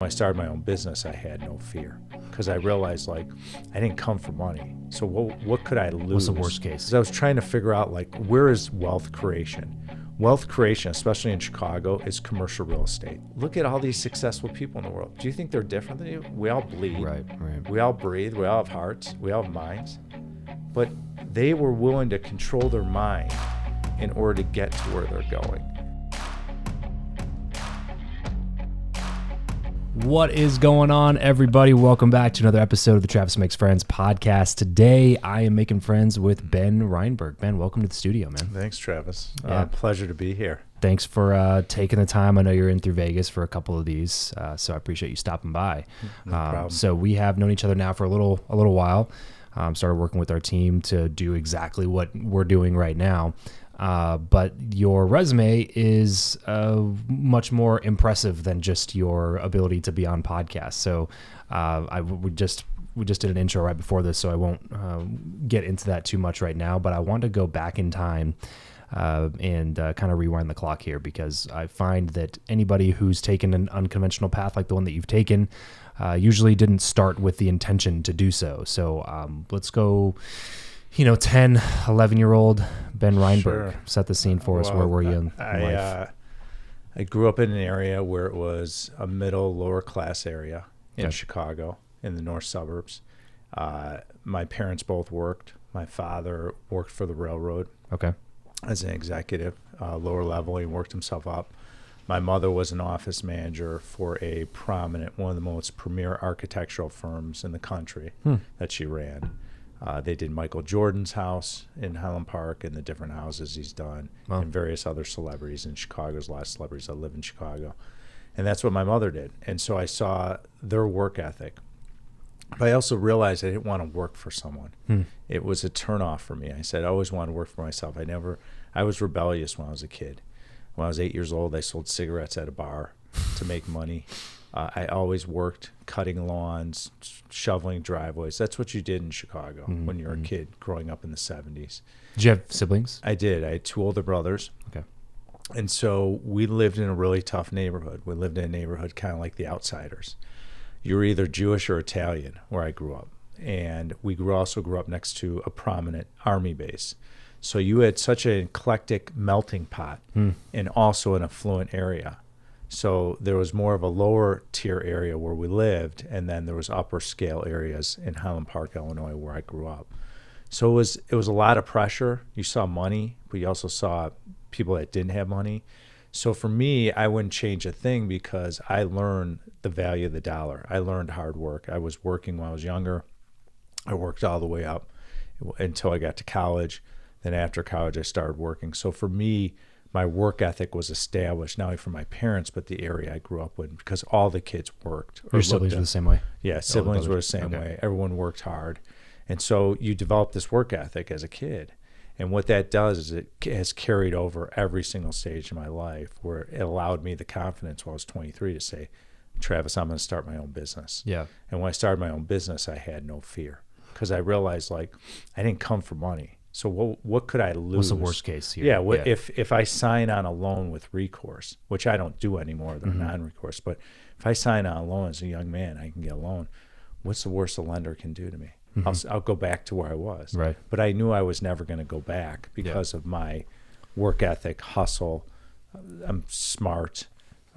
When I started my own business, I had no fear because I realized, like, I didn't come for money. So what could I lose? What's the worst case? 'Cause I was trying to figure out, like, where is wealth creation? Wealth creation, especially in Chicago, is commercial real estate. Look at all these successful people in the world. Do you think they're different than you? We all bleed. Right. We all breathe. We all have hearts. We all have minds. But they were willing to control their mind in order to get to where they're going. What is going on, everybody? Welcome back to another episode of the Travis Makes Friends podcast. Today, I am making friends with Ben Reinberg. Ben, welcome to the studio, man. Thanks, Travis. Yeah. Pleasure to be here. Thanks for taking the time. I know you're in through Vegas for a couple of these, so I appreciate you stopping by. No problem. So we have known each other now for a little while. Started working with our team to do exactly what we're doing right now. But your resume is much more impressive than just your ability to be on podcasts. So we just did an intro right before this, so I won't get into that too much right now. But I want to go back in time and kind of rewind the clock here, because I find that anybody who's taken an unconventional path like the one that you've taken usually didn't start with the intention to do so. So let's go. 10, 11-year-old Ben Reinberg. Sure. Set the scene for us. Where were you in life? I grew up in an area where it was a middle, lower class area in Okay. Chicago, in the north suburbs. My parents both worked. My father worked for the railroad Okay. as an executive, lower level. He worked himself up. My mother was an office manager for a prominent, one of the most premier architectural firms in the country that she ran. They did Michael Jordan's house in Highland Park and the different houses he's done, Wow. and various other celebrities in Chicago. There's a lot of celebrities that live in Chicago. And that's what my mother did. And so I saw their work ethic. But I also realized I didn't want to work for someone. It was a turnoff for me. I said I always wanted to work for myself. I was rebellious when I was a kid. When I was 8 years old, I sold cigarettes at a bar to make money. I always worked cutting lawns, shoveling driveways. That's what you did in Chicago when you were a kid growing up in the 70s. Did you have siblings? I did. I had two older brothers. Okay. And so we lived in a really tough neighborhood. We lived in a neighborhood kind of like the outsiders. You were either Jewish or Italian where I grew up. And we also grew up next to a prominent army base. So you had such an eclectic melting pot and also an affluent area. So there was more of a lower tier area where we lived, and then there was upper scale areas in Highland Park, Illinois, where I grew up. So it was a lot of pressure. You saw money, but you also saw people that didn't have money. So for me, I wouldn't change a thing because I learned the value of the dollar. I learned hard work. I was working when I was younger. I worked all the way up until I got to college. Then after college, I started working. So for me, my work ethic was established not only for my parents, but the area I grew up in, because all the kids worked. Your siblings were the same way? Yeah, siblings were the same Okay. way. Everyone worked hard. And so you develop this work ethic as a kid. And what that does is it has carried over every single stage of my life, where it allowed me the confidence when I was 23 to say, Travis, I'm going to start my own business. Yeah. And when I started my own business, I had no fear because I realized, like, I didn't come for money. So what could I lose? What's the worst case here? Yeah, if I sign on a loan with recourse, which I don't do anymore, they're non-recourse, but if I sign on a loan as a young man, I can get a loan. What's the worst a lender can do to me? I'll go back to where I was. Right. But I knew I was never going to go back because of my work ethic, hustle. I'm smart,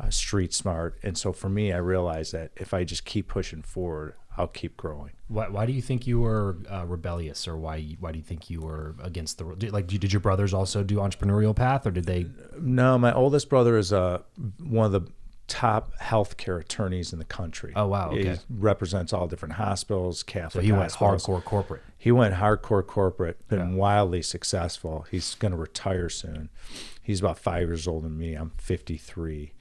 street smart. And so for me, I realized that if I just keep pushing forward, I'll keep growing. Why do you think you were rebellious, or why do you think you were against the did your brothers also do entrepreneurial path, or did they? No, my oldest brother is one of the top healthcare attorneys in the country. Oh, wow. Okay. He represents all different hospitals, Catholic So he went hospitals. hardcore corporate. He went hardcore corporate, been wildly successful. He's going to retire soon. He's about 5 years older than me. I'm 53.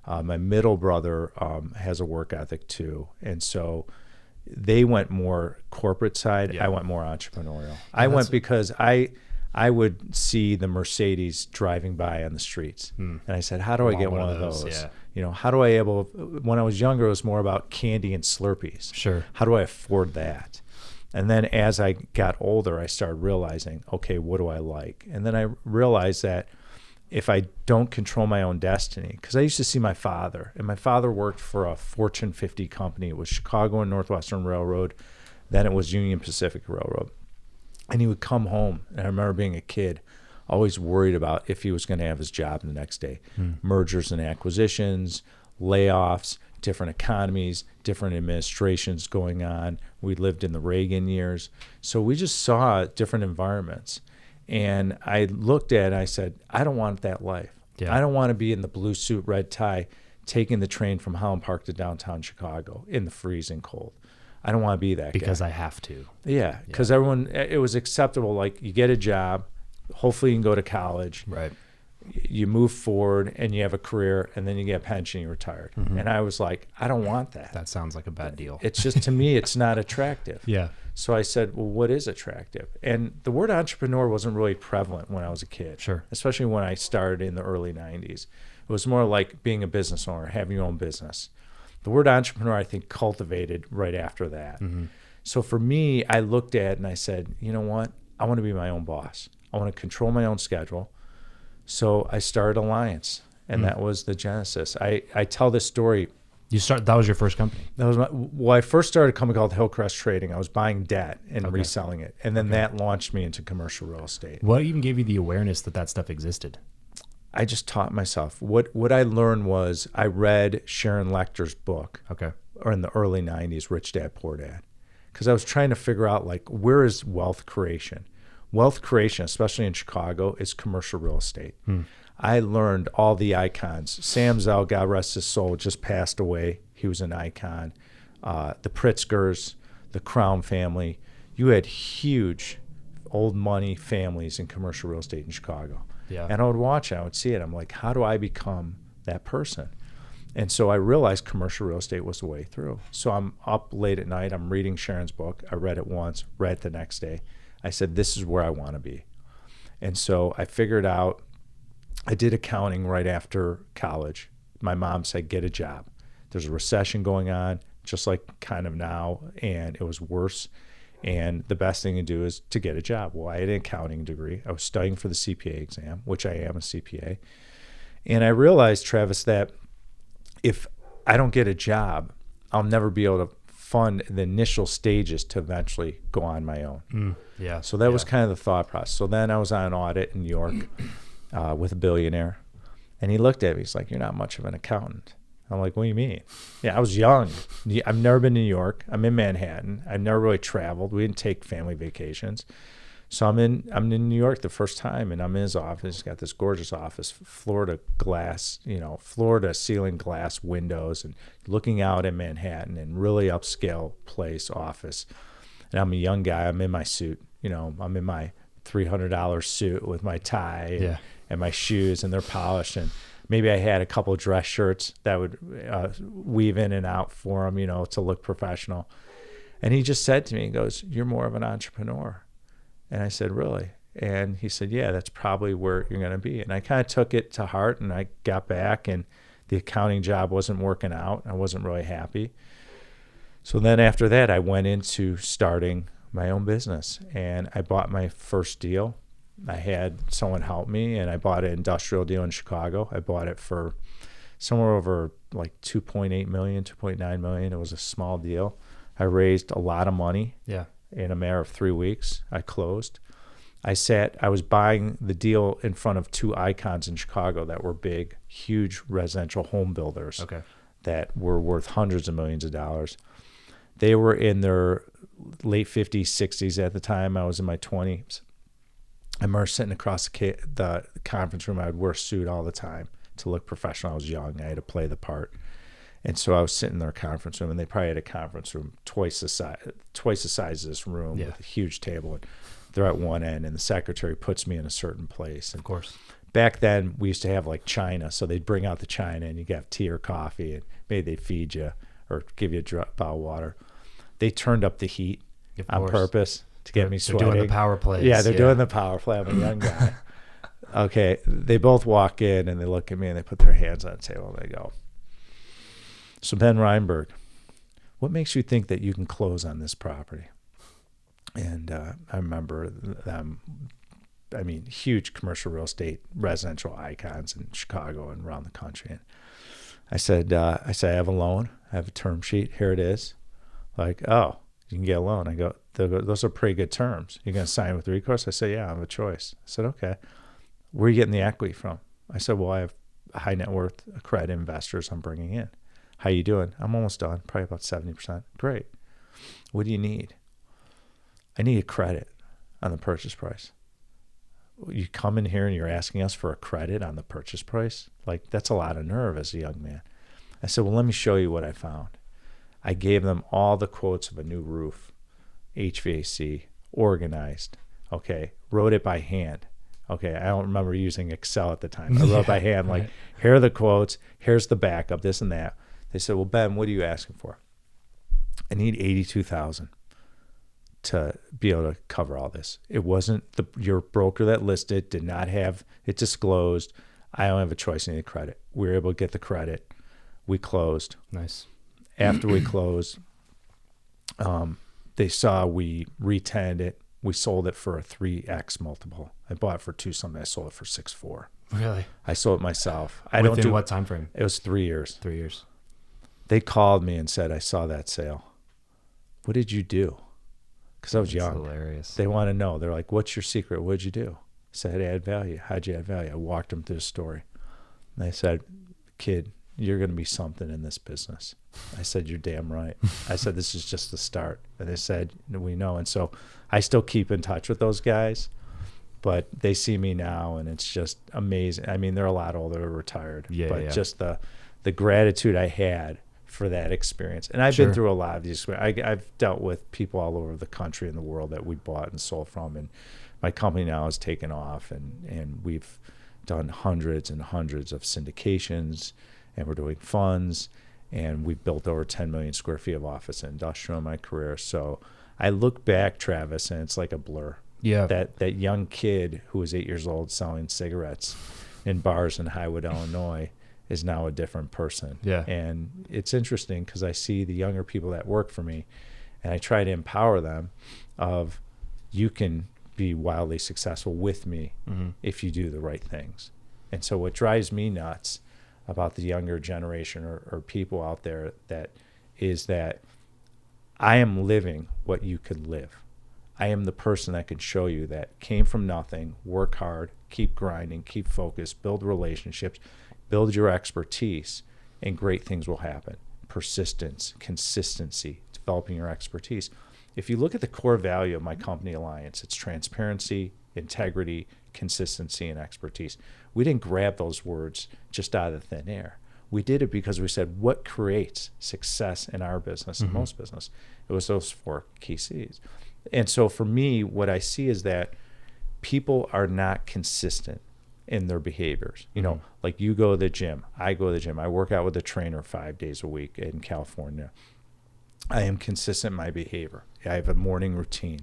My middle brother has a work ethic too, and so they went more corporate side. Yeah. I went more entrepreneurial. I went because I would see the Mercedes driving by on the streets, and I said, "How do I get one of those?" Yeah. How do I when I was younger, it was more about candy and Slurpees. Sure. How do I afford that? And then as I got older, I started realizing, okay, what do I like? And then I realized that if I don't control my own destiny, because I used to see my father, and my father worked for a Fortune 50 company. It was Chicago and Northwestern Railroad. Then it was Union Pacific Railroad. And he would come home, and I remember being a kid, always worried about if he was going to have his job the next day. Mergers and acquisitions, layoffs, different economies, different administrations going on. We lived in the Reagan years. So we just saw different environments. And I looked at it and I said, I don't want that life. Yeah. I don't want to be in the blue suit, red tie, taking the train from Holland Park to downtown Chicago in the freezing cold. I don't want to be that Because guy. I have to. Yeah, because everyone, it was acceptable. Like, you get a job, hopefully you can go to college, Right. you move forward, and you have a career, and then you get a pension, you're retired. And I was like, I don't want that. That sounds like a bad deal. It's just, to me, it's not attractive. Yeah. So I said, well, what is attractive? And the word entrepreneur wasn't really prevalent when I was a kid. Sure. Especially when I started in the early 90s. It was more like being a business owner, having your own business. The word entrepreneur, I think, cultivated right after that. So for me, I looked at it and I said, you know what? I want to be my own boss. I want to control my own schedule. So I started Alliance, and that was the genesis. I tell this story. That was your first company. That was I first started a company called Hillcrest Trading. I was buying debt and reselling it. And then that launched me into commercial real estate. What even gave you the awareness that stuff existed? I just taught myself. What I learned was I read Sharon Lecter's book, Okay. or in the early 90s, Rich Dad, Poor Dad, because I was trying to figure out, like, where is wealth creation? Wealth creation, especially in Chicago, is commercial real estate. I learned all the icons. Sam Zell, God rest his soul, just passed away. He was an icon. The Pritzkers, the Crown family. You had huge old money families in commercial real estate in Chicago. Yeah. And I would watch it. I would see it. I'm like, how do I become that person? And so I realized commercial real estate was the way through. So I'm up late at night. I'm reading Sharon's book. I read it once, read it the next day. I said, this is where I want to be. And so I figured out, I did accounting right after college. My mom said, get a job. There's a recession going on, just like kind of now, and it was worse. And the best thing to do is to get a job. Well, I had an accounting degree. I was studying for the CPA exam, which I am a CPA. And I realized, Travis, that if I don't get a job, I'll never be able to fund the initial stages to eventually go on my own. Yeah. So that was kind of the thought process. So then I was on an audit in New York with a billionaire. And he looked at me. He's like, you're not much of an accountant. I'm like, what do you mean? Yeah, I was young. I've never been to New York. I'm in Manhattan. I've never really traveled. We didn't take family vacations. So I'm in New York the first time, and I'm in his office. He's got this gorgeous office, floor to ceiling glass windows, and looking out at Manhattan, and really upscale place office. And I'm a young guy. I'm in my suit. I'm in my $300 suit with my tie and my shoes, and they're polished. And maybe I had a couple of dress shirts that would weave in and out for him, to look professional. And he just said to me, he goes, you're more of an entrepreneur. And I said, really? And he said, yeah, that's probably where you're going to be. And I kind of took it to heart, and I got back, and the accounting job wasn't working out. I wasn't really happy. So then after that, I went into starting my own business, and I bought my first deal. I had someone help me, and I bought an industrial deal in Chicago. I bought it for somewhere over like 2.8 million, 2.9 million. It was a small deal. I raised a lot of money. Yeah. In a matter of 3 weeks, I closed. I was buying the deal in front of two icons in Chicago that were big, huge residential home builders that were worth hundreds of millions of dollars. They were in their late 50s, 60s at the time. I was in my 20s. I remember sitting across the conference room. I would wear a suit all the time to look professional. I was young. I had to play the part. And so I was sitting in their conference room, and they probably had a conference room twice the size of this room with a huge table. And they're at one end, and the secretary puts me in a certain place. And of course. Back then, we used to have like china, so they'd bring out the china, and you could have tea or coffee, and maybe they'd feed you or give you a bottle of water. They turned up the heat on purpose to get me sweating. They're doing the power plays. Yeah, they're doing the power play. I'm a young guy. Okay, they both walk in, and they look at me, and they put their hands on the table, and they go, so Ben Reinberg, what makes you think that you can close on this property? And I remember them I mean, huge commercial real estate, residential icons in Chicago and around the country. And I said, I have a loan. I have a term sheet. Here it is. Like, oh, you can get a loan. I go, those are pretty good terms. You're going to sign with recourse? I said, yeah, I have a choice. I said, okay. Where are you getting the equity from? I said, well, I have high net worth accredited investors I'm bringing in. How you doing? I'm almost done, probably about 70%. Great. What do you need? I need a credit on the purchase price. You come in here and you're asking us for a credit on the purchase price? Like, that's a lot of nerve as a young man. I said, well, let me show you what I found. I gave them all the quotes of a new roof, HVAC, organized, okay, wrote it by hand. Okay, I don't remember using Excel at the time. I wrote by hand, like, here are the quotes, here's the backup, this and that. They said, well, Ben, what are you asking for? I need $82,000 to be able to cover all this. It wasn't your broker that listed, did not have it disclosed. I don't have a choice. I need a credit. We were able to get the credit. We closed. Nice. After we closed, they saw we re-tenanted it. We sold it for a 3x multiple. I bought it for 2 something. I sold it for 6.4. Really? I sold it myself. Within what time frame? It was 3 years. 3 years. They called me and said, I saw that sale. What did you do? Because I was young. Hilarious. They want to know. They're like, what's your secret? What did you do? I said, I add value. How'd you add value? I walked them through the story. And they said, kid, you're going to be something in this business. I said, you're damn right. I said, this is just the start. And they said, we know. And so I still keep in touch with those guys, but they see me now and it's just amazing. I mean, they're a lot older, they're retired, but just the gratitude I had for that experience. And I've been through a lot of these. I've dealt with people all over the country and the world that we bought and sold from. And my company now has taken off and we've done hundreds and hundreds of syndications, and we're doing funds, and we've built over 10 million square feet of office and industrial in my career. So I look back, Travis, and it's like a blur. Yeah. That young kid who was 8 years old selling cigarettes in bars in Highwood, Illinois, is now a different person. Yeah. And it's interesting because I see the younger people that work for me, and I try to empower them of, you can be wildly successful with me if you do the right things. And so what drives me nuts about the younger generation or people out there that is that I am living what you could live. I am the person that can show you that came from nothing, work hard, keep grinding, keep focused, build relationships, build your expertise, and great things will happen. Persistence, consistency, developing your expertise. If you look at the core value of my company Alliance, it's transparency, integrity, consistency, and expertise. We didn't grab those words just out of the thin air. We did it because we said, what creates success in our business and most business? It was those 4 key C's. And so for me, what I see is that people are not consistent in their behaviors. You know, like you go to the gym, I go to the gym. I work out with a trainer 5 days a week in California. I am consistent in my behavior. I have a morning routine.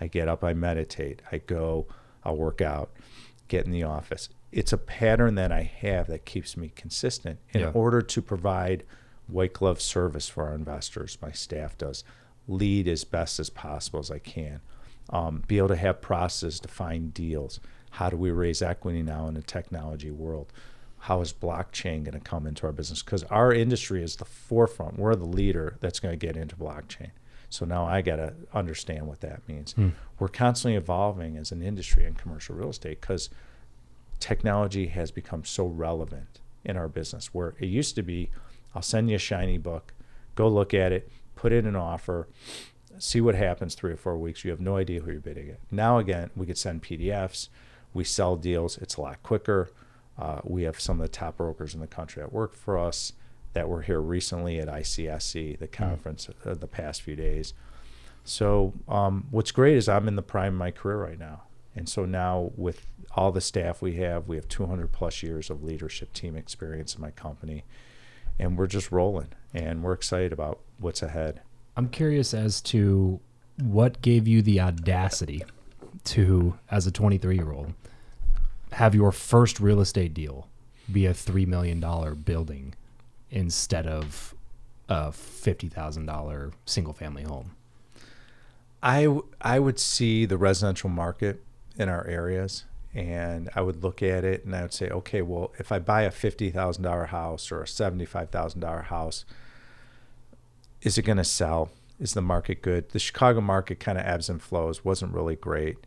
I get up, I meditate, I go, I'll work out, get in the office. It's a pattern that I have that keeps me consistent in order to provide white glove service for our investors. My staff does lead as best as possible as I can. Be able to have processes to find deals. How do we raise equity now in the technology world? How is blockchain going to come into our business? Because our industry is the forefront. We're the leader that's going to get into blockchain. So now I got to understand what that means. We're constantly evolving as an industry in commercial real estate because technology has become so relevant in our business, where it used to be, I'll send you a shiny book, go look at it, put in an offer, see what happens 3 or 4 weeks. You have no idea who you're bidding at. Now, again, we could send PDFs. We sell deals. It's a lot quicker. We have some of the top brokers in the country that work for us that were here recently at ICSC, the conference, the past few days. So what's great is I'm in the prime of my career right now. And so now with all the staff we have 200 plus years of leadership team experience in my company, and we're just rolling, and we're excited about what's ahead. I'm curious as to what gave you the audacity to, as a 23-year-old, have your first real estate deal be a $3 million building instead of a $50,000 single family home? I would see the residential market in our areas, and I would look at it and I would say, okay, well, if I buy a $50,000 house or a $75,000 house, is it going to sell? Is the market good? The Chicago market kind of ebbs and flows, wasn't really great.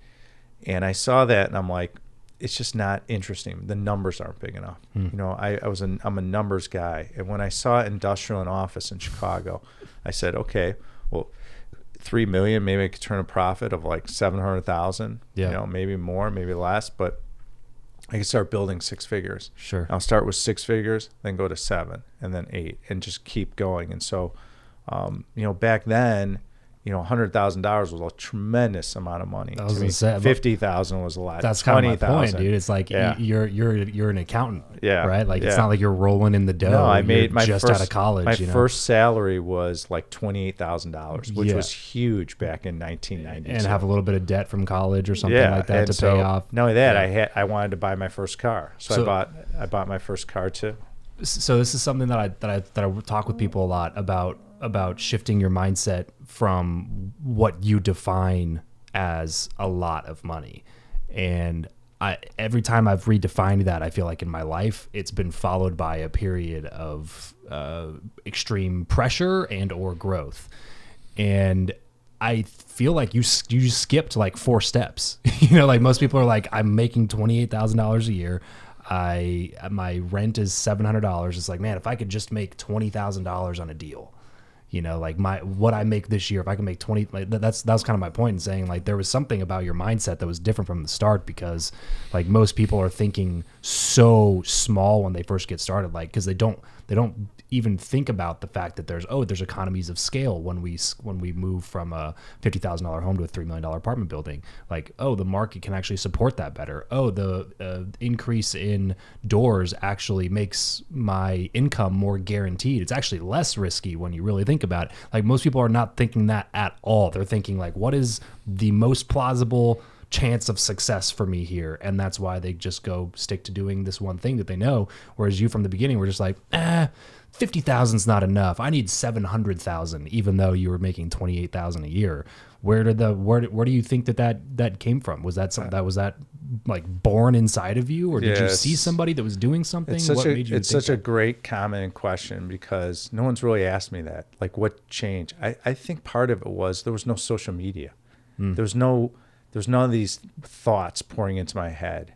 And I saw that and I'm like, it's just not interesting. The numbers aren't big enough. You know, I'm a numbers guy. And when I saw industrial and office in Chicago, I said, okay, well, 3 million, maybe I could turn a profit of like 700,000, Yeah. you know, maybe more, maybe less, but I can start building 6 figures. Sure. I'll start with 6 figures, then go to 7 and then 8 and just keep going. And so, you know, back then, you know, $100,000 was a tremendous amount of money. I was To me, gonna say, 50,000 was a lot. That's kind of my point, 20,000. dude. It's like Yeah. you're an accountant, Yeah. right? Like it's Yeah. not like you're rolling in the dough. No, I made You're my just first, out of college. My you know? first salary was like $28,000, which Yeah. was huge back in 1990. and have a little bit of debt from college or something yeah, like that and to so, pay off. Not only that, Yeah. I wanted to buy my first car, so I bought my first car too. So this is something that I talk with people a lot about shifting your mindset from what you define as a lot of money. And every time I've redefined that, I feel like in my life, it's been followed by a period of extreme pressure and or growth. And I feel like you skipped like 4 steps. You know, like most people are like, I'm making $28,000 a year. My rent is $700. It's like, man, if I could just make $20,000 on a deal, you know, like what I make this year, if I can make 20, like that's kind of my point in saying like there was something about your mindset that was different from the start, because like most people are thinking so small when they first get started, like, cause they don't even think about the fact that there's economies of scale when we move from a $50,000 home to a $3 million apartment building. Like, oh, the market can actually support that better. Oh, the increase in doors actually makes my income more guaranteed. It's actually less risky when you really think about it. Like most people are not thinking that at all. They're thinking like, what is the most plausible chance of success for me here? And that's why they just go stick to doing this one thing that they know. Whereas you from the beginning were just like, 50,000's not enough. I need 700,000, even though you were making 28,000 a year. Where do you think that came from? Was that something that was like born inside of you, or did you see somebody that was doing something? It's such a great comment and question, because no one's really asked me that. Like, what changed? I think part of it was there was no social media. There's none of these thoughts pouring into my head.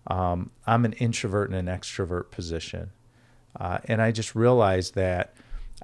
I'm an introvert in an extrovert position. And I just realized that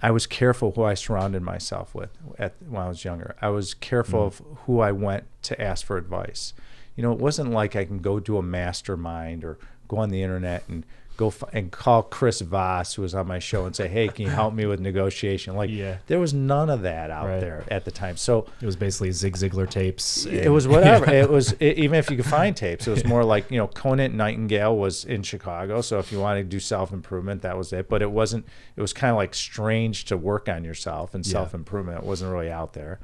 I was careful who I surrounded myself with when I was younger. I was careful of who I went to ask for advice. You know, it wasn't like I can go do a mastermind or go on the internet and go and call Chris Voss, who was on my show, and say, hey, can you help me with negotiation? Like, there was none of that out there at the time. So it was basically Zig Ziglar tapes. It was whatever. It was even if you could find tapes, it was more like, you know, Conant Nightingale was in Chicago. So if you wanted to do self-improvement, that was it. But it wasn't, it was kind of like strange to work on yourself and self-improvement. It wasn't really out there.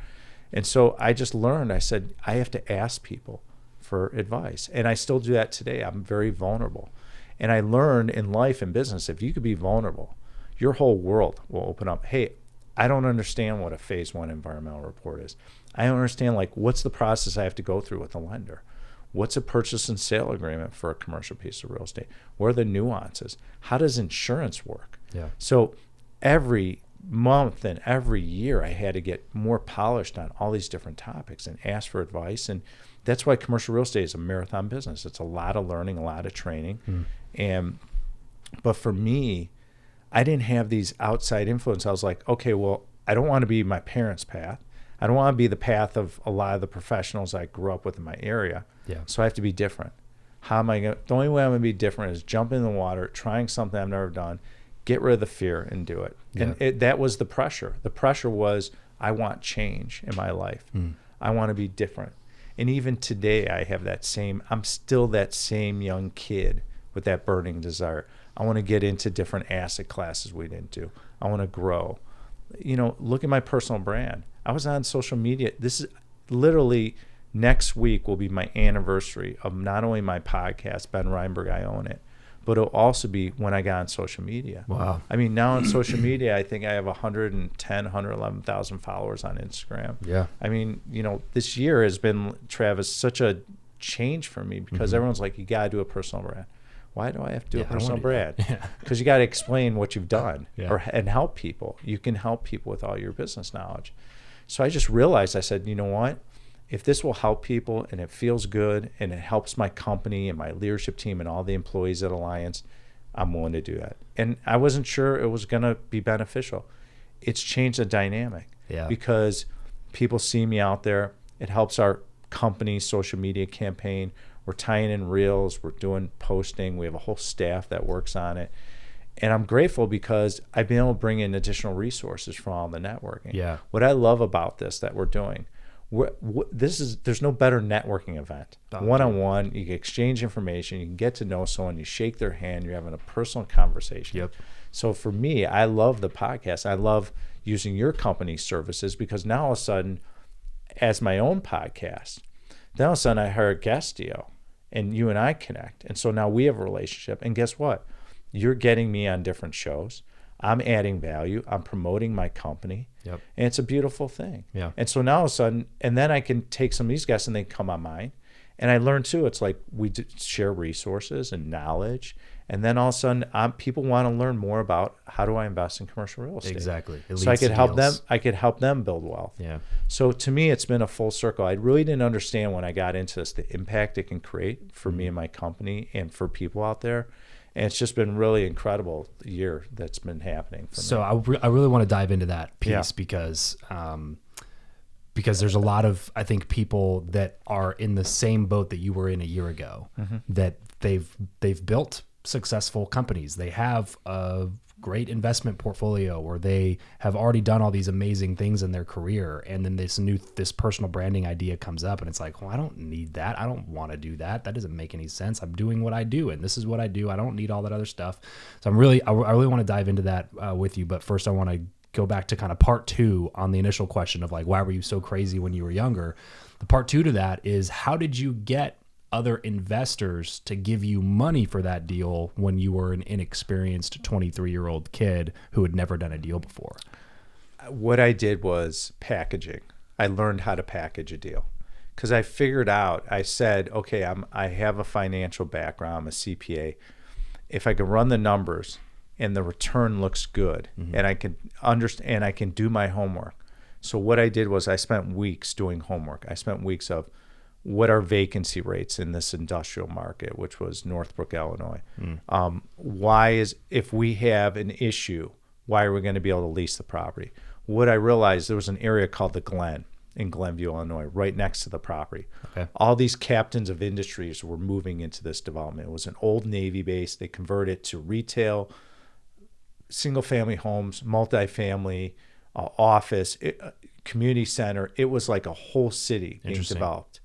And so I just learned, I said, I have to ask people for advice. And I still do that today. I'm very vulnerable. And I learned in life and business, if you could be vulnerable, your whole world will open up. Hey, I don't understand what a phase 1 environmental report is. I don't understand, like, what's the process I have to go through with a lender? What's a purchase and sale agreement for a commercial piece of real estate? What are the nuances? How does insurance work? Yeah. So every month and every year I had to get more polished on all these different topics and ask for advice. And that's why commercial real estate is a marathon business. It's a lot of learning, a lot of training. But for me, I didn't have these outside influence. I was like, okay, well, I don't want to be my parents' path. I don't want to be the path of a lot of the professionals I grew up with in my area. Yeah. So I have to be different. How am I going to, the only way I'm going to be different is jump in the water, trying something I've never done, get rid of the fear and do it. Yeah. And that was the pressure. The pressure was, I want change in my life. I want to be different. And even today I have that same, I'm still that same young kid with that burning desire. I want to get into different asset classes we didn't do. I want to grow. You know, look at my personal brand. I was on social media. This is literally next week will be my anniversary of not only my podcast, Ben Reinberg, I Own It, but it'll also be when I got on social media. Wow. I mean, now on social media, I think I have 111,000 followers on Instagram. Yeah. I mean, you know, this year has been, Travis, such a changed for me because everyone's like, you got to do a personal brand. Why do I have to do a I don't personal wanna do brand? Because you got to explain what you've done Yeah. and help people. You can help people with all your business knowledge. So I just realized, I said, you know what? If this will help people and it feels good and it helps my company and my leadership team and all the employees at Alliance, I'm willing to do that. And I wasn't sure it was going to be beneficial. It's changed the dynamic because people see me out there. It helps our company's social media campaign. We're tying in reels. We're doing posting. We have a whole staff that works on it. And I'm grateful because I've been able to bring in additional resources from all the networking. Yeah. What I love about this that we're doing, there's no better networking event. One-on-one, you can exchange information, you can get to know someone, you shake their hand, you're having a personal conversation. Yep. So for me, I love the podcast. I love using your company's services because now all of a sudden, as my own podcast, then all of a sudden I hire a guest deal and you and I connect. And so now we have a relationship. And guess what? You're getting me on different shows. I'm adding value. I'm promoting my company. Yep. And it's a beautiful thing. Yeah. And so now all of a sudden, and then I can take some of these guests and they come on mine. And I learn too, it's like we share resources and knowledge. And then all of a sudden, people want to learn more about how do I invest in commercial real estate. Exactly. So I could help them. I could help them build wealth. Yeah. So to me, it's been a full circle. I really didn't understand when I got into this the impact it can create for me and my company and for people out there. And it's just been really incredible year that's been happening for me. So I really want to dive into that piece because there's a lot of, I think, people that are in the same boat that you were in a year ago, that they've built successful companies. They have a great investment portfolio or they have already done all these amazing things in their career. And then this personal branding idea comes up and it's like, well, I don't need that. I don't want to do that. That doesn't make any sense. I'm doing what I do and this is what I do. I don't need all that other stuff. So I really want to dive into that with you. But first I want to go back to kind of part 2 on the initial question of like, why were you so crazy when you were younger? The part 2 to that is how did you get other investors to give you money for that deal when you were an inexperienced 23-year-old kid who had never done a deal before? What I did was packaging. I learned how to package a deal because I figured out, I said, okay, I have a financial background, I'm a CPA. If I can run the numbers and the return looks good and I can understand, I can do my homework. So what I did was I spent weeks doing homework. I spent weeks of what are vacancy rates in this industrial market, which was Northbrook, Illinois. If we have an issue, why are we going to be able to lease the property? What I realized, there was an area called the Glen in Glenview, Illinois, right next to the property. Okay. All these captains of industries were moving into this development. It was an old Navy base. They converted it to retail, single-family homes, multifamily, office, community center. It was like a whole city being developed.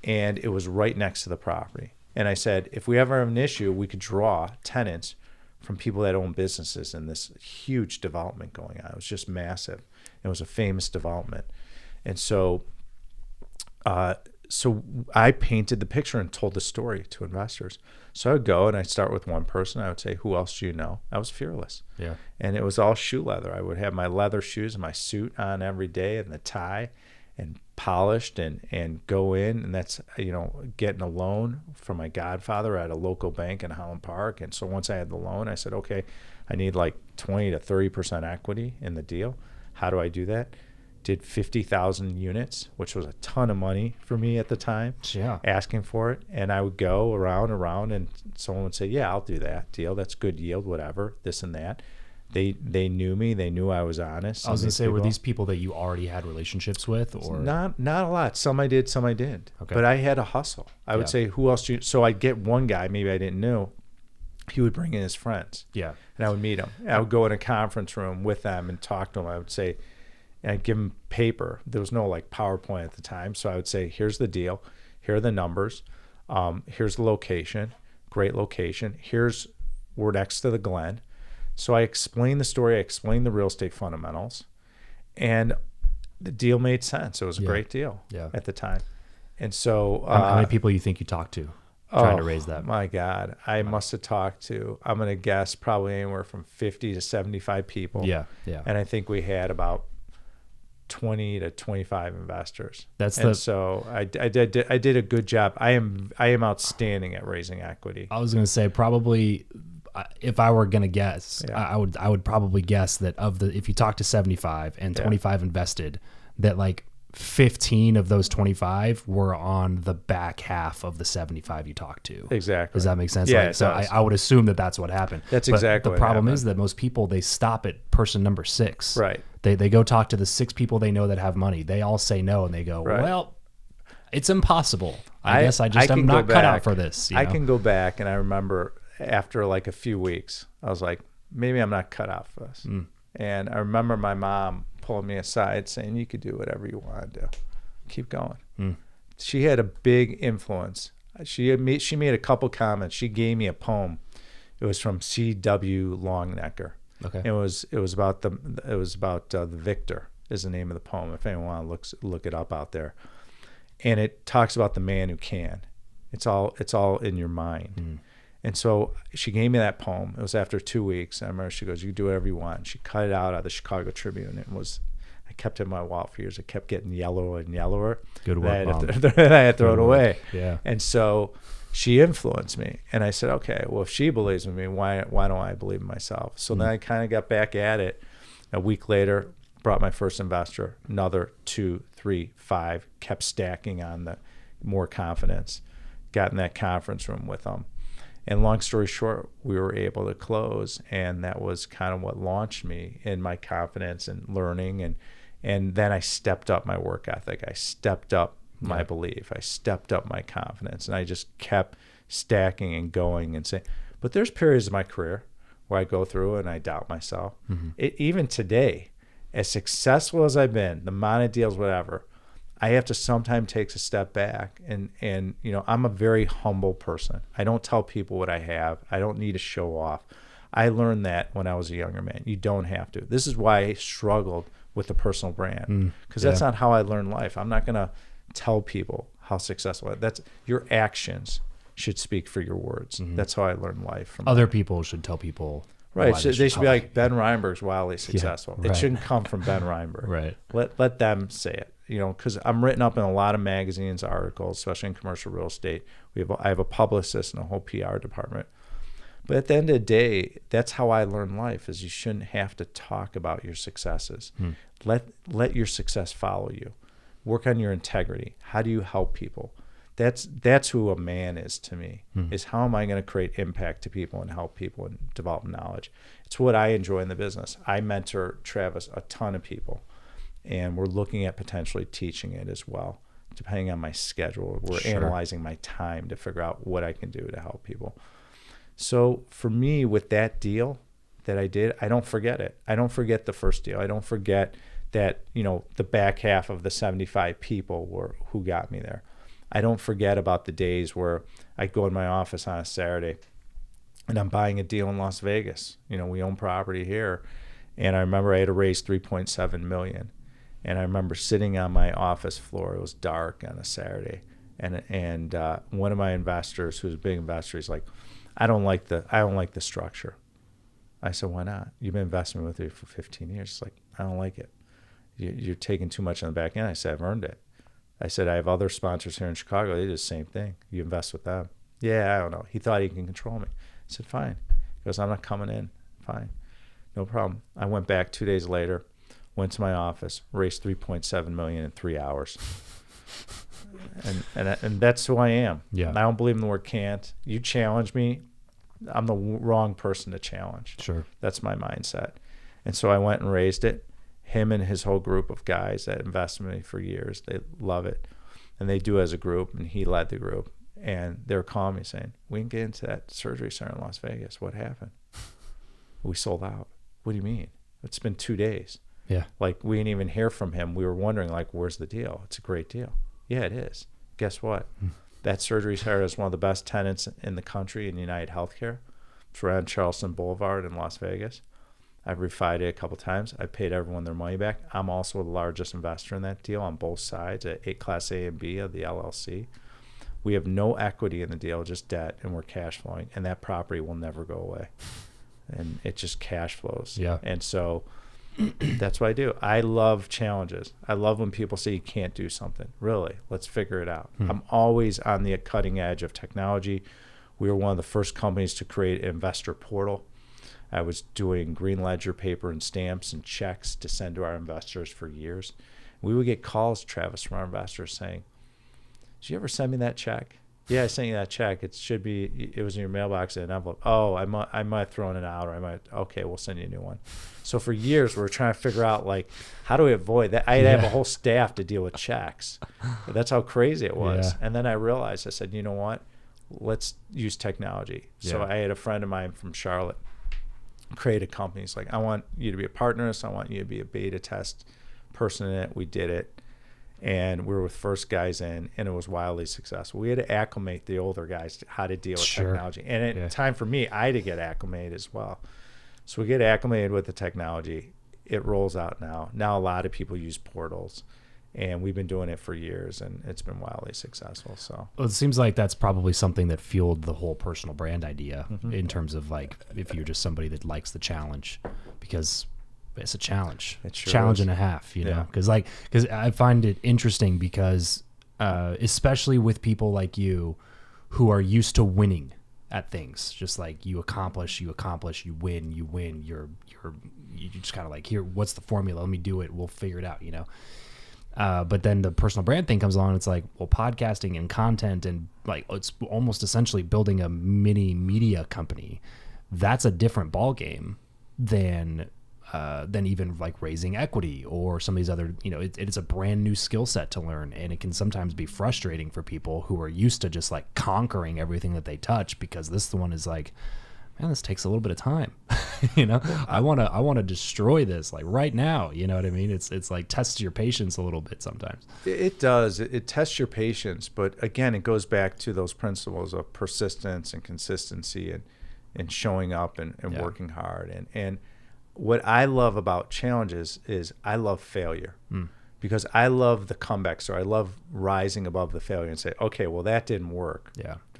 And it was right next to the property. And I said, if we ever have an issue, we could draw tenants from people that own businesses in this huge development going on. It was just massive. It was a famous development. And so I painted the picture and told the story to investors. So I would go and I'd start with one person. I would say, who else do you know? I was fearless. Yeah. And it was all shoe leather. I would have my leather shoes and my suit on every day and the tie and polished and go in. And that's, getting a loan from my godfather at a local bank in Holland Park. And so once I had the loan, I said, okay, I need like 20 to 30% equity in the deal. How do I do that? Did 50,000 units, which was a ton of money for me at the time, asking for it. And I would go around, and someone would say, yeah, I'll do that deal. That's good yield, whatever, this and that. They knew me. They knew I was honest. I was going to say, were these people that you already had relationships with? Or Not a lot. Some I did, some I didn't. Okay. But I had a hustle. I would say, who else do you... So I'd get one guy, maybe I didn't know. He would bring in his friends. Yeah. And I would meet him. I would go in a conference room with them and talk to them. I would say... And I'd give them paper. There was no like PowerPoint at the time. So I would say, here's the deal. Here are the numbers. Here's the location. Great location. We're next to the Glen. So I explained the story. I explained the real estate fundamentals. And the deal made sense. It was a great deal at the time. And so... how many people you think you talked to trying to raise that? My God. I must have talked to, I'm going to guess, probably anywhere from 50 to 75 people. Yeah, yeah. And I think we had about 20 to 25 investors. That's so I did a good job. I am outstanding at raising equity. I was going to say probably if I were going to guess, Yeah. I would probably guess that if you talk to 75 and 25 invested, that like 15 of those 25 were on the back half of the 75 you talked to. Exactly. Does that make sense? Yeah, Like, so I would assume that that's what happened. That's But exactly the what problem happened. is that most people, they stop at person number 6. Right. They go talk to the 6 people they know that have money. They all say no, and they go, Right. well, it's impossible. I guess I'm can not go cut out back. for this. I can go back, and I remember after like a few weeks, I was like, maybe I'm not cut out for this. And I remember my mom pulling me aside saying, you could do whatever you want to do. Keep going. She had a big influence. She made a couple comments. She gave me a poem. It was from C.W. Longnecker. Okay. It was about the victor is the name of the poem. If anyone wants to look it up out there, and it talks about the man who can. It's all in your mind. And so she gave me that poem. It was after 2 weeks. I remember she goes, "You do whatever you want." And she cut it out of the Chicago Tribune. I kept it in my wallet for years. It kept getting yellower and yellower. Good work, Mom. I had to throw it away. Yeah. And so she influenced me. And I said, okay, well, if she believes in me, why don't I believe in myself? So then I kind of got back at it. A week later, brought my first investor, another 2, 3, 5, kept stacking on the more confidence. Got in that conference room with them. And long story short, we were able to close. And that was kind of what launched me in my confidence and learning. And then I stepped up my work ethic. I stepped up my belief. I stepped up my confidence. And I just kept stacking and going and saying, but there's periods of my career where I go through and I doubt myself. Even today, as successful as I've been, the amount of deals, whatever, I have to sometimes take a step back. And I'm a very humble person. I don't tell people what I have. I don't need to show off. I learned that when I was a younger man. You don't have to. This is why I struggled with the personal brand, because that's not how I learned life. I'm not going to tell people how successful. That's your actions should speak for your words. That's how I learned life. From Other people should tell people. Right. why They should be like, Ben Reinberg's wildly successful. right. It shouldn't come from Ben Reinberg. Right. Let them say it. Because I'm written up in a lot of magazines, articles, especially in commercial real estate. I have a publicist and a whole PR department. But at the end of the day, that's how I learn life, is you shouldn't have to talk about your successes. Let your success follow you. Work on your integrity. How do you help people? That's who a man is to me, is how am I going to create impact to people and help people and develop knowledge. It's what I enjoy in the business. I mentor Travis a ton of people, and we're looking at potentially teaching it as well, depending on my schedule. We're analyzing my time to figure out what I can do to help people. So for me, with that deal that I did, I don't forget it. I don't forget the first deal. I don't forget that, the back half of the 75 people were who got me there. I don't forget about the days where I go in my office on a Saturday and I'm buying a deal in Las Vegas. We own property here. And I remember I had to raise $3.7 million. And I remember sitting on my office floor. It was dark on a Saturday. And one of my investors, who's a big investor, he's like, I don't like the structure. I said, why not? You've been investing with me for 15 years. It's like, I don't like it. You're taking too much on the back end. I said, I've earned it. I said, I have other sponsors here in Chicago. They do the same thing. You invest with them. Yeah, I don't know. He thought he can control me. I said, fine. He goes, I'm not coming in. Fine. No problem. I went back 2 days later, went to my office, raised $3.7 million in 3 hours. And that's who I am. Yeah. I don't believe in the word can't. You challenge me, I'm the wrong person to challenge. Sure. That's my mindset. And so I went and raised it. Him and his whole group of guys that invested in me for years, they love it. And they do as a group, and he led the group. And they were calling me saying, we didn't get into that surgery center in Las Vegas. What happened? We sold out. What do you mean? It's been 2 days. Yeah. Like, we didn't even hear from him. We were wondering, like, where's the deal? It's a great deal. Yeah, it is. Guess what? That surgery center is one of the best tenants in the country in United Healthcare. It's right on Charleston Boulevard in Las Vegas. I've refied it a couple times. I paid everyone their money back. I'm also the largest investor in that deal on both sides at Class A and B of the LLC. We have no equity in the deal, just debt, and we're cash flowing. And that property will never go away. And it just cash flows. Yeah. And so That's what I do. I love challenges. I love when people say you can't do something. Really, let's figure it out. I'm always on the cutting edge of technology. We were one of the first companies to create an investor portal. I was doing green ledger paper and stamps and checks to send to our investors for years. We would get calls, Travis, from our investors saying, "Did you ever send me that check?" "Yeah, I sent you that check. It was in your mailbox in an envelope." "Oh, I might have thrown it out, or okay, we'll send you a new one." So for years, we were trying to figure out, like, how do we avoid that? I'd have a whole staff to deal with checks. That's how crazy it was. Yeah. And then I realized, I said, you know what? Let's use technology. So Yeah. I had a friend of mine from Charlotte create a company. He's like, "I want you to be a partner in this. I want you to be a beta test person in it." We did it. And we were with first guys in, and it was wildly successful. We had to acclimate the older guys to how to deal with technology. And it's time for me, I had to get acclimated as well. So we get acclimated with the technology. It rolls out now. Now a lot of people use portals, and we've been doing it for years, and it's been wildly successful. So Well, it seems like that's probably something that fueled the whole personal brand idea in terms of, like, if you're just somebody that likes the challenge, because it's a challenge. It sure challenge is. and a half, you know, because I find it interesting because especially with people like you who are used to winning at things, just like you accomplish, you win, you just kind of like, here, what's the formula? Let me do it. We'll figure it out, you know? But then the personal brand thing comes along. And it's like, well, podcasting and content, and like, it's almost essentially building a mini media company. That's a different ball game than even like raising equity or some of these other, you know, it's a brand new skill set to learn. And it can sometimes be frustrating for people who are used to just like conquering everything that they touch, because this one is like, man, this takes a little bit of time. You know, I want to destroy this like right now. You know what I mean? It's like tests your patience a little bit sometimes. it does. It tests your patience. But again, it goes back to those principles of persistence and consistency and showing up and working hard. And what I love about challenges is I love failure, because I love the comeback story. I love rising above the failure and say, okay, well, that didn't work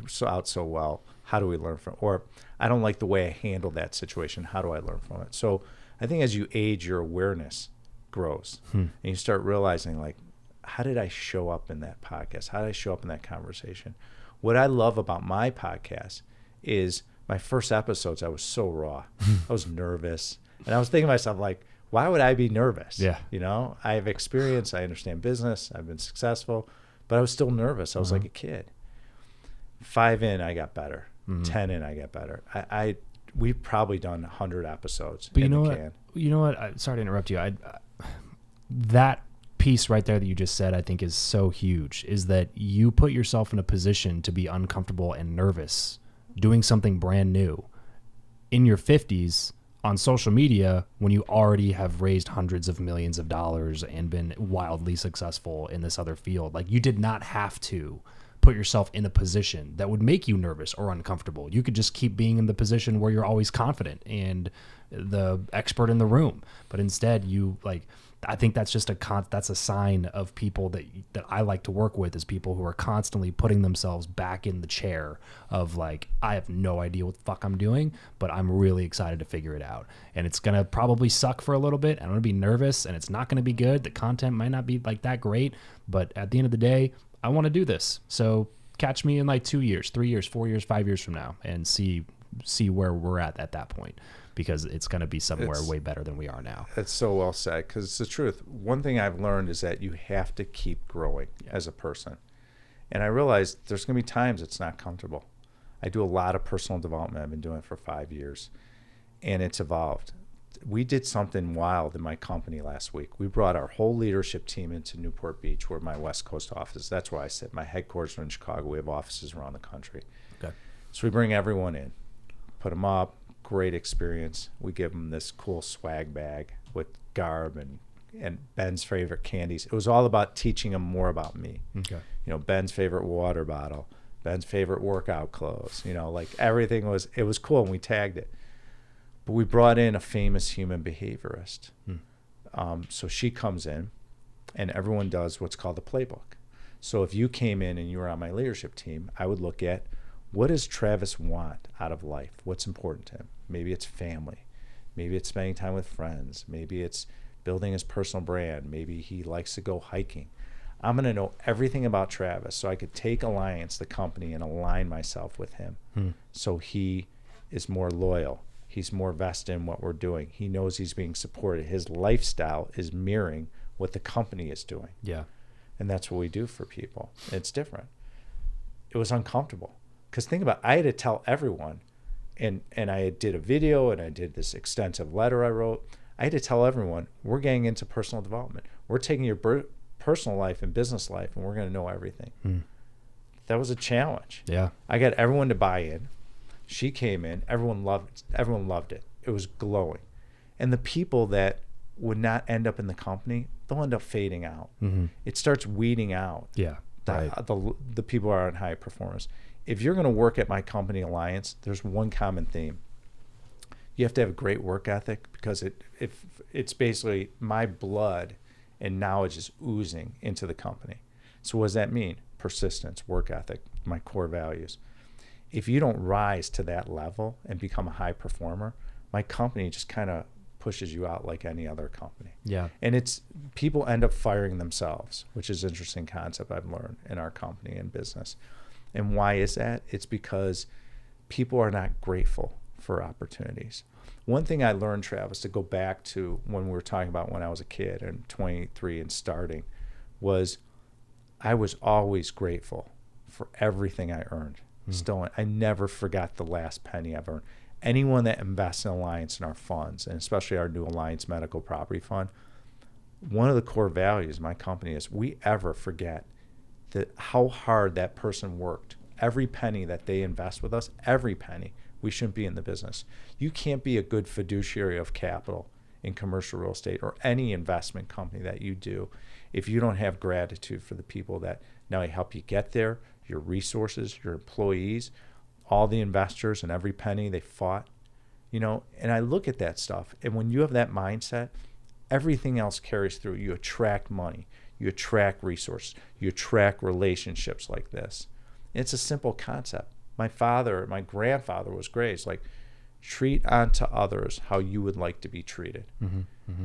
so well. How do we learn from it? Or I don't like the way I handled that situation. How do I learn from it? So I think as you age, your awareness grows, and you start realizing, like, how did I show up in that podcast? How did I show up in that conversation? What I love about my podcast is my first episodes, I was so raw. I was nervous. And I was thinking to myself, like, why would I be nervous? Yeah. You know, I have experience. I understand business. I've been successful. But I was still nervous. I was like a kid. 5 in, I got better. 10 in, I got better. We've probably done 100 episodes. But you know what? Sorry to interrupt you. That piece right there that you just said, I think is so huge, is that you put yourself in a position to be uncomfortable and nervous doing something brand new in your 50s on social media, when you already have raised hundreds of millions of dollars and been wildly successful in this other field. Like, you did not have to put yourself in a position that would make you nervous or uncomfortable. You could just keep being in the position where you're always confident and the expert in the room. But instead, I think that's just that's a sign of people that I like to work with, is people who are constantly putting themselves back in the chair of, like, I have no idea what the fuck I'm doing, but I'm really excited to figure it out. And it's going to probably suck for a little bit. I'm going to be nervous, and it's not going to be good. The content might not be like that great, but at the end of the day, I want to do this. So catch me in like 2 years, 3 years, 4 years, 5 years from now, and see where we're at that point. Because it's going to be somewhere way better than we are now. That's so well said, because it's the truth. One thing I've learned is that you have to keep growing as a person. And I realized there's going to be times it's not comfortable. I do a lot of personal development. I've been doing it for 5 years, and it's evolved. We did something wild in my company last week. We brought our whole leadership team into Newport Beach, where my West Coast office is. That's where I sit. My headquarters are in Chicago. We have offices around the country. Okay. So we bring everyone in, put them up. Great experience. We give them this cool swag bag with garb and Ben's favorite candies. It was all about teaching them more about me. Okay. You know, Ben's favorite water bottle, Ben's favorite workout clothes. You know, like, everything was cool, and we tagged it. But we brought in a famous human behaviorist. So she comes in, and everyone does what's called a playbook. So if you came in and you were on my leadership team, I would look at, what does Travis want out of life? What's important to him? Maybe it's family. Maybe it's spending time with friends. Maybe it's building his personal brand. Maybe he likes to go hiking. I'm going to know everything about Travis so I could take Alliance, the company, and align myself with him. So he is more loyal. He's more vested in what we're doing. He knows he's being supported. His lifestyle is mirroring what the company is doing. Yeah. And that's what we do for people. It's different. It was uncomfortable. Because think about it, I had to tell everyone, and I did a video and I did this extensive letter I wrote. I had to tell everyone, we're getting into personal development. We're taking your personal life and business life, and we're going to know everything. That was a challenge. Yeah. I got everyone to buy in. She came in. Everyone loved it. It was glowing. And the people that would not end up in the company, they'll end up fading out. It starts weeding out. Yeah. Right. The people are on high performance. If you're going to work at my company, Alliance, there's one common theme. You have to have a great work ethic, because it's basically my blood and knowledge is oozing into the company. So what does that mean? Persistence, work ethic, my core values. If you don't rise to that level and become a high performer, my company just kind of pushes you out like any other company. Yeah. And it's people end up firing themselves, which is an interesting concept I've learned in our company and business. And why is that? It's because people are not grateful for opportunities. One thing I learned, Travis, to go back to when we were talking about when I was a kid and 23 and starting, was I was always grateful for everything I earned. Still, I never forgot the last penny I've earned. Anyone that invests in Alliance in our funds, and especially our new Alliance Medical Property Fund, one of the core values of my company is we ever forget how hard that person worked. Every penny that they invest with us, every penny, we shouldn't be in the business. You can't be a good fiduciary of capital in commercial real estate or any investment company that you do if you don't have gratitude for the people that not only help you get there, your resources, your employees, all the investors, and every penny they fought, and I look at that stuff, and when you have that mindset, everything else carries through. You attract money, you attract resources, you attract relationships like this. It's a simple concept. My grandfather was great. It's like, treat unto others how you would like to be treated.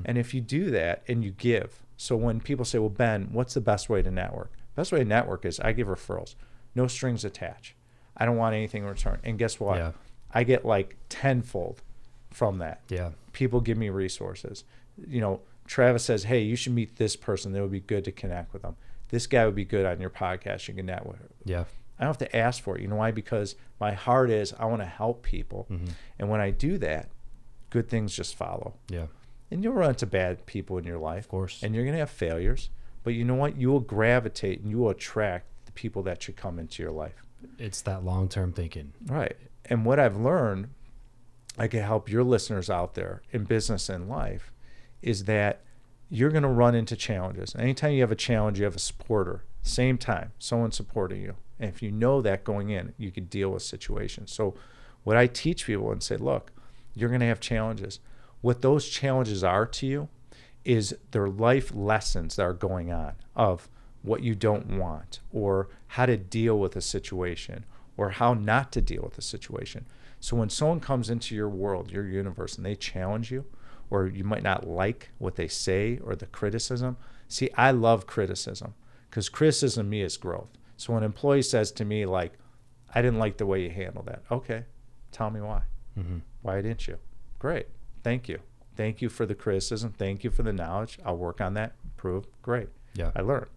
And if you do that and you give, so when people say, well, Ben, what's the best way to network? Best way to network is I give referrals. No strings attached. I don't want anything in return. And guess what? Yeah. I get like tenfold from that. Yeah. People give me resources. Travis says, hey, you should meet this person. That would be good to connect with them. This guy would be good on your podcast. You can network. Yeah. I don't have to ask for it. You know why? Because my heart is I want to help people. And when I do that, good things just follow. Yeah. And you'll run into bad people in your life. Of course. And you're going to have failures. But you know what? You will gravitate and you will attract the people that should come into your life. It's that long-term thinking. Right. And what I've learned, I can help your listeners out there in business and life, is that you're going to run into challenges. Anytime you have a challenge, you have a supporter. Same time, someone supporting you. And if you know that going in, you can deal with situations. So what I teach people and say, look, you're going to have challenges. What those challenges are to you is their life lessons that are going on of what you don't want, or how to deal with a situation, or how not to deal with a situation. So when someone comes into your world, your universe, and they challenge you, or you might not like what they say or the criticism. See, I love criticism, because criticism to me is growth. So when an employee says to me, like, I didn't like the way you handled that. Okay, tell me why. Why didn't you? Great. Thank you. Thank you for the criticism. Thank you for the knowledge. I'll work on that. Improve. Great. Yeah. I learned.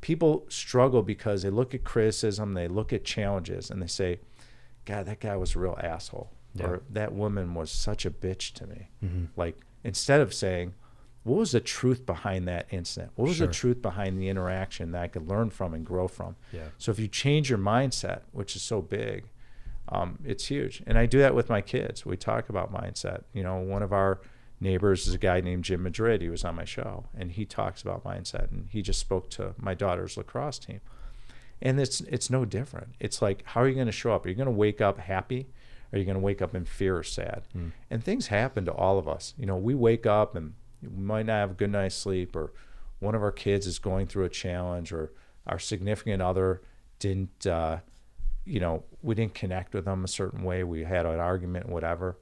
People struggle because they look at criticism, they look at challenges, and they say, God, that guy was a real asshole. Yeah. Or that woman was such a bitch to me. Like, instead of saying, what was the truth behind that incident? What was the truth behind the interaction that I could learn from and grow from? Yeah. So if you change your mindset, which is so big, it's huge. And I do that with my kids. We talk about mindset. One of our neighbors is a guy named Jim Madrid. He was on my show, and he talks about mindset. And he just spoke to my daughter's lacrosse team. And it's no different. It's like, how are you going to show up? Are you going to wake up happy? Or are you going to wake up in fear or sad? And things happen to all of us. We wake up and we might not have a good night's sleep, or one of our kids is going through a challenge, or our significant other didn't, we didn't connect with them a certain way. We had an argument, whatever.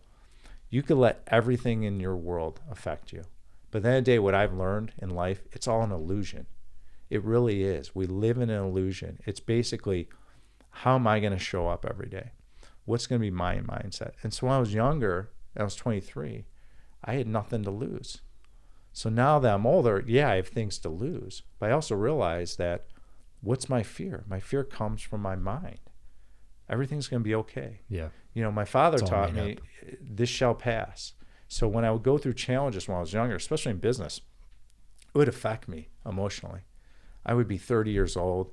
You could let everything in your world affect you. But at the end of the day, what I've learned in life, it's all an illusion. It really is. We live in an illusion. It's basically, how am I going to show up every day? What's going to be my mindset? And so when I was younger, I was 23, I had nothing to lose. So now that I'm older, yeah, I have things to lose. But I also realize that, what's my fear? My fear comes from my mind. Everything's going to be okay. Yeah. You know, my father It's all taught made me, this shall pass. So when I would go through challenges when I was younger, especially in business, it would affect me emotionally. I would be 30 years old,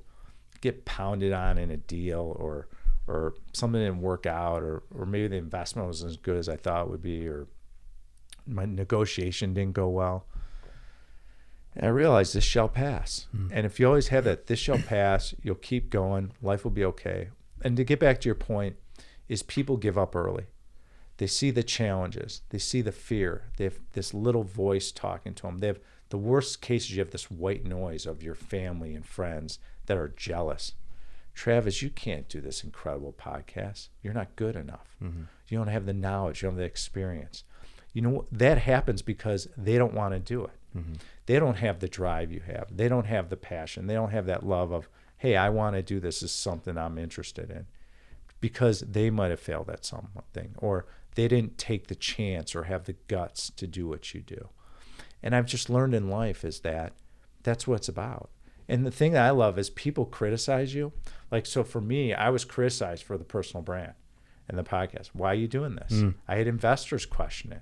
get pounded on in a deal, or something didn't work out, or maybe the investment wasn't as good as I thought it would be, or my negotiation didn't go well. And I realized this shall pass. And if you always have that, this shall pass, you'll keep going, life will be okay. And to get back to your point, is people give up early. They see the challenges. They see the fear. They have this little voice talking to them. They have, the worst cases, you have this white noise of your family and friends that are jealous. Travis, you can't do this incredible podcast. You're not good enough. You don't have the knowledge. You don't have the experience. You know, that happens because they don't want to do it. They don't have the drive you have. They don't have the passion. They don't have that love of, hey, I want to do this. This is something I'm interested in. Because they might have failed at something, or they didn't take the chance or have the guts to do what you do. And I've just learned in life is that that's what it's about. And the thing that I love is people criticize you. Like, so for me, I was criticized for the personal brand and the podcast. Why are you doing this? I had investors question it.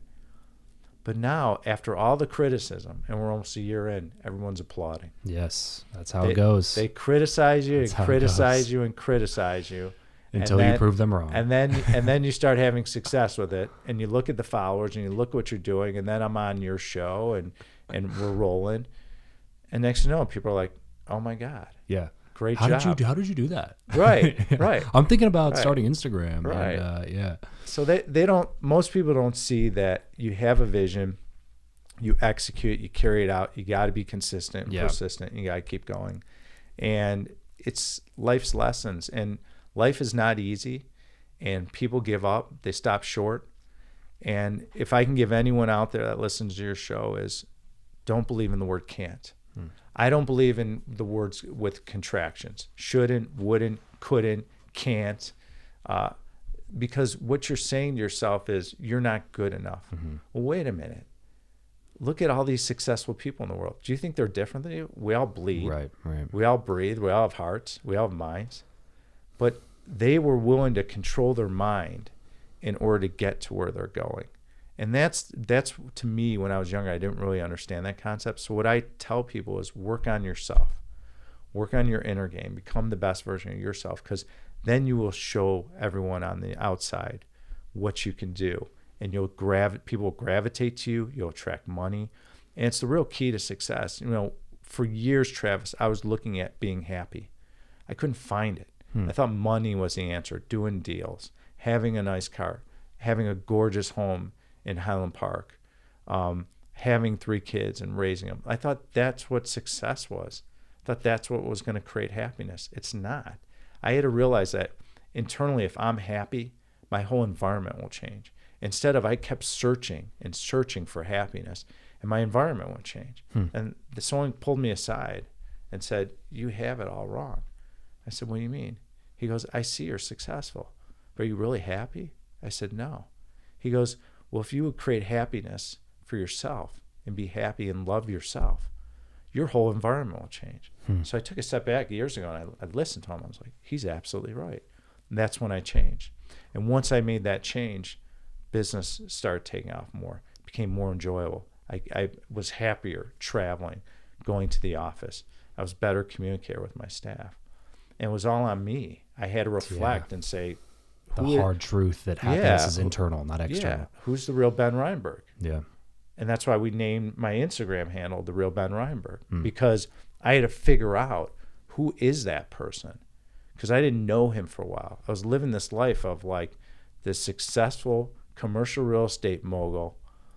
But now, after all the criticism, and we're almost a year in, everyone's applauding. Yes, that's how it goes. They criticize you and criticize you and criticize you. Until you prove them wrong. And then you start having success with it, and you look at the followers and you look what you're doing, and then I'm on your show and we're rolling. And next thing you know, people are like, oh my God. Yeah. Great job. How did you do that? Right. Right. I'm thinking about starting Instagram. Right. And, yeah. So most people don't see that you have a vision, you execute, you carry it out, you got to be consistent and persistent, you got to keep going. And it's life's lessons, and life is not easy, and people give up, they stop short. And if I can give anyone out there that listens to your show, is don't believe in the word can't. I don't believe in the words with contractions. Shouldn't, wouldn't, couldn't, can't. Because what you're saying to yourself is you're not good enough. Well, wait a minute. Look at all these successful people in the world. Do you think they're different than you? We all bleed. Right. We all breathe. We all have hearts. We all have minds. But they were willing to control their mind in order to get to where they're going. And that's to me, when I was younger, I didn't really understand that concept. So what I tell people is work on yourself. Work on your inner game. Become the best version of yourself, because then you will show everyone on the outside what you can do. And people will gravitate to you. You'll attract money. And it's the real key to success. You know, for years, Travis, I was looking at being happy. I couldn't find it. I thought money was the answer. Doing deals, having a nice car, having a gorgeous home in Highland Park, having 3 kids and raising them. I thought that's what success was. I thought that's what was going to create happiness. It's not. I had to realize that internally, if I'm happy, my whole environment will change. Instead of, I kept searching and searching for happiness, and my environment won't change. And someone pulled me aside and said, you have it all wrong. I said, what do you mean? He goes, I see you're successful, but are you really happy? I said, no. He goes, well, if you would create happiness for yourself and be happy and love yourself, your whole environment will change. So I took a step back years ago, and I listened to him. I was like, he's absolutely right. And that's when I changed. And once I made that change, business started taking off more, became more enjoyable. I was happier traveling, going to the office. I was better communicator with my staff. And it was all on me. I had to reflect and say, the hard truth that happiness is internal, not external. Yeah. Who's the real Ben Reinberg? Yeah. And that's why we named my Instagram handle The Real Ben Reinberg, because I had to figure out, who is that person? Because I didn't know him for a while. I was living this life of like this successful commercial real estate mogul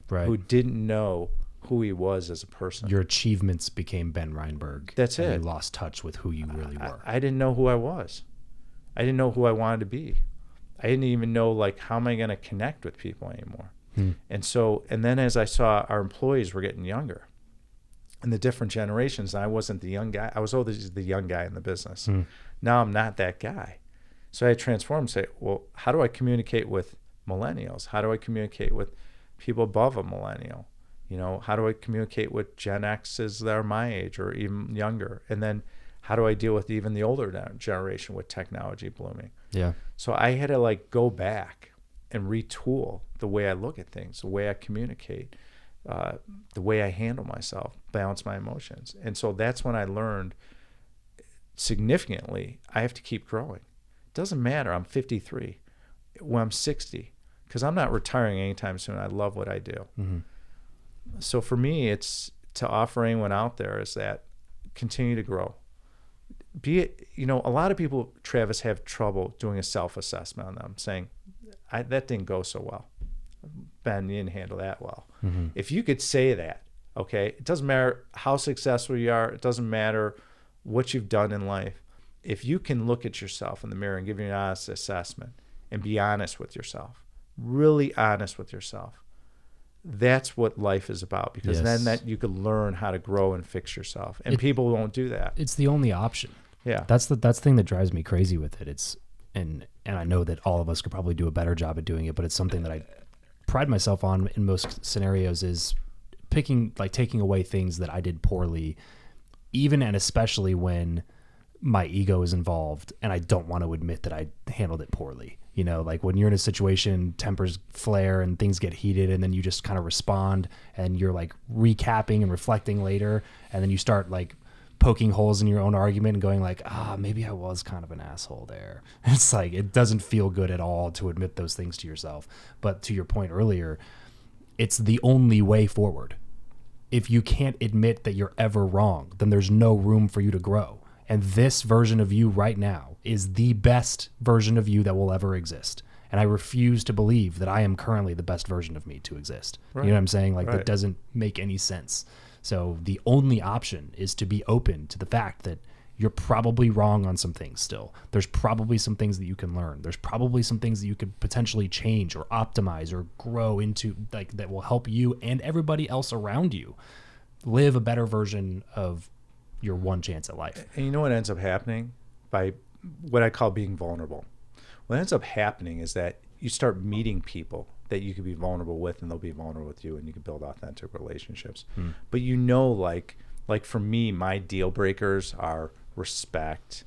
who didn't know who he was as a person. Your achievements became Ben Reinberg. That's it. You lost touch with who you really were. I didn't know who I was. I didn't know who I wanted to be. I didn't even know, like, how am I going to connect with people anymore? And then as I saw our employees were getting younger and the different generations, I wasn't the young guy. I was always the young guy in the business. Now I'm not that guy. So I transformed and say, well, how do I communicate with millennials? How do I communicate with people above a millennial? How do I communicate with Gen X's that are my age or even younger? And then how do I deal with even the older generation with technology blooming? Yeah. So I had to go back and retool the way I look at things, the way I communicate, the way I handle myself, balance my emotions. And so that's when I learned significantly, I have to keep growing. It doesn't matter. I'm 53. When I'm 60, because I'm not retiring anytime soon. I love what I do. So for me, it's to offer anyone out there is that continue to grow. Be it, a lot of people, Travis, have trouble doing a self-assessment on them, saying, that didn't go so well. Ben, you didn't handle that well. If you could say that, okay, it doesn't matter how successful you are. It doesn't matter what you've done in life. If you can look at yourself in the mirror and give you an honest assessment and be honest with yourself, really honest with yourself, that's what life is about, because then that you could learn how to grow and fix yourself, and people won't do that. It's the only option. Yeah, that's the thing that drives me crazy with it. It's and I know that all of us could probably do a better job at doing it, but it's something that I pride myself on in most scenarios is taking away things that I did poorly, even and especially when my ego is involved and I don't want to admit that I handled it poorly. When you're in a situation, tempers flare and things get heated, and then you just kind of respond and you're recapping and reflecting later. And then you start poking holes in your own argument and going maybe I was kind of an asshole there. It's it doesn't feel good at all to admit those things to yourself. But to your point earlier, it's the only way forward. If you can't admit that you're ever wrong, then there's no room for you to grow. And this version of you right now is the best version of you that will ever exist. And I refuse to believe that I am currently the best version of me to exist. Right. You know what I'm saying? That doesn't make any sense. So the only option is to be open to the fact that you're probably wrong on some things still. There's probably some things that you can learn. There's probably some things that you could potentially change or optimize or grow into that will help you and everybody else around you live a better version of your one chance at life. And you know what ends up happening by what I call being vulnerable? What ends up happening is that you start meeting people that you can be vulnerable with, and they'll be vulnerable with you, and you can build authentic relationships. But like for me, my deal breakers are respect,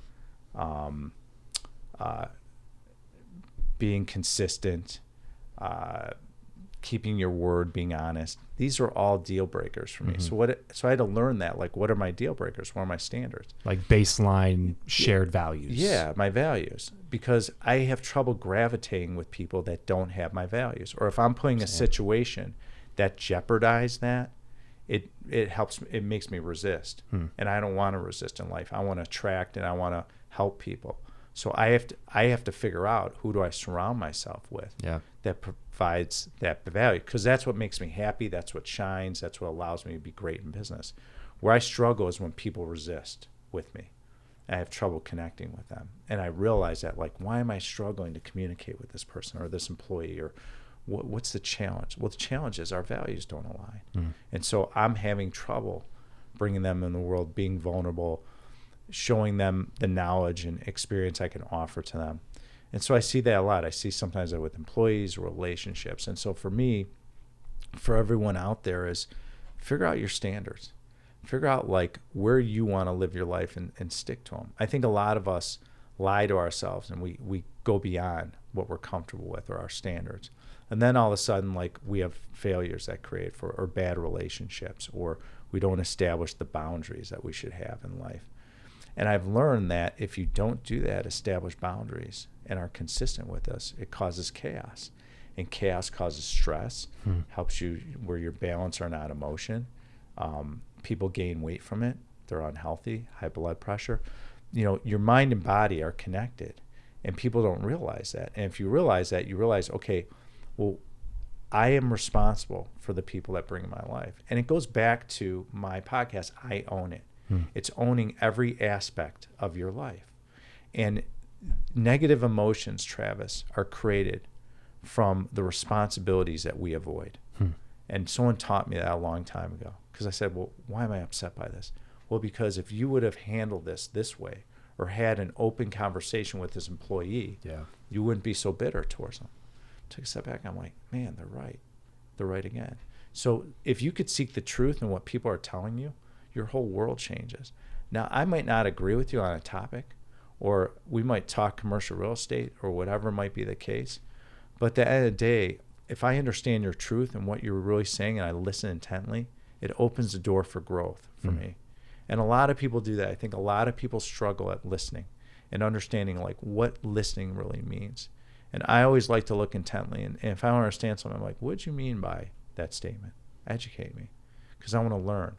being consistent, keeping your word, being honest. These are all deal breakers for me. So I had to learn that, what are my deal breakers? What are my standards? Baseline shared values. Yeah, my values. Because I have trouble gravitating with people that don't have my values. Or if I'm putting a situation that jeopardize that, it makes me resist. And I don't want to resist in life. I want to attract and I want to help people. So I have to figure out, who do I surround myself with that provides that value, because that's what makes me happy. That's what shines. That's what allows me to be great in business. Where I struggle is when people resist with me. I have trouble connecting with them. And I realize that, why am I struggling to communicate with this person or this employee, or what's the challenge? Well, the challenge is our values don't align. And so I'm having trouble bringing them in the world, being vulnerable, showing them the knowledge and experience I can offer to them. And so I see that a lot. I see sometimes that with employees or relationships. And so for me, for everyone out there, is figure out your standards. Figure out where you want to live your life and stick to them. I think a lot of us lie to ourselves and we go beyond what we're comfortable with or our standards. And then all of a sudden, we have failures that create or bad relationships, or we don't establish the boundaries that we should have in life. And I've learned that if you don't do that, establish boundaries, and are consistent with us, it causes chaos. And chaos causes stress, helps you where your balance are not emotion. People gain weight from it. They're unhealthy, high blood pressure. Your mind and body are connected, and people don't realize that. And if you realize that, you realize, okay, well, I am responsible for the people that bring in my life. And it goes back to my podcast, I Own It. It's owning every aspect of your life. And negative emotions, Travis, are created from the responsibilities that we avoid. And someone taught me that a long time ago, because I said, well, why am I upset by this? Well, because if you would have handled this way or had an open conversation with this employee, you wouldn't be so bitter towards them. Took a step back. I'm like, man, they're right. They're right again. So if you could seek the truth in what people are telling you, your whole world changes. Now, I might not agree with you on a topic, or we might talk commercial real estate or whatever might be the case. But at the end of the day, if I understand your truth and what you're really saying and I listen intently, it opens the door for growth for me. And a lot of people do that. I think a lot of people struggle at listening and understanding like what listening really means. And I always like to look intently. And if I don't understand something, I'm like, what do you mean by that statement? Educate me, because I want to learn.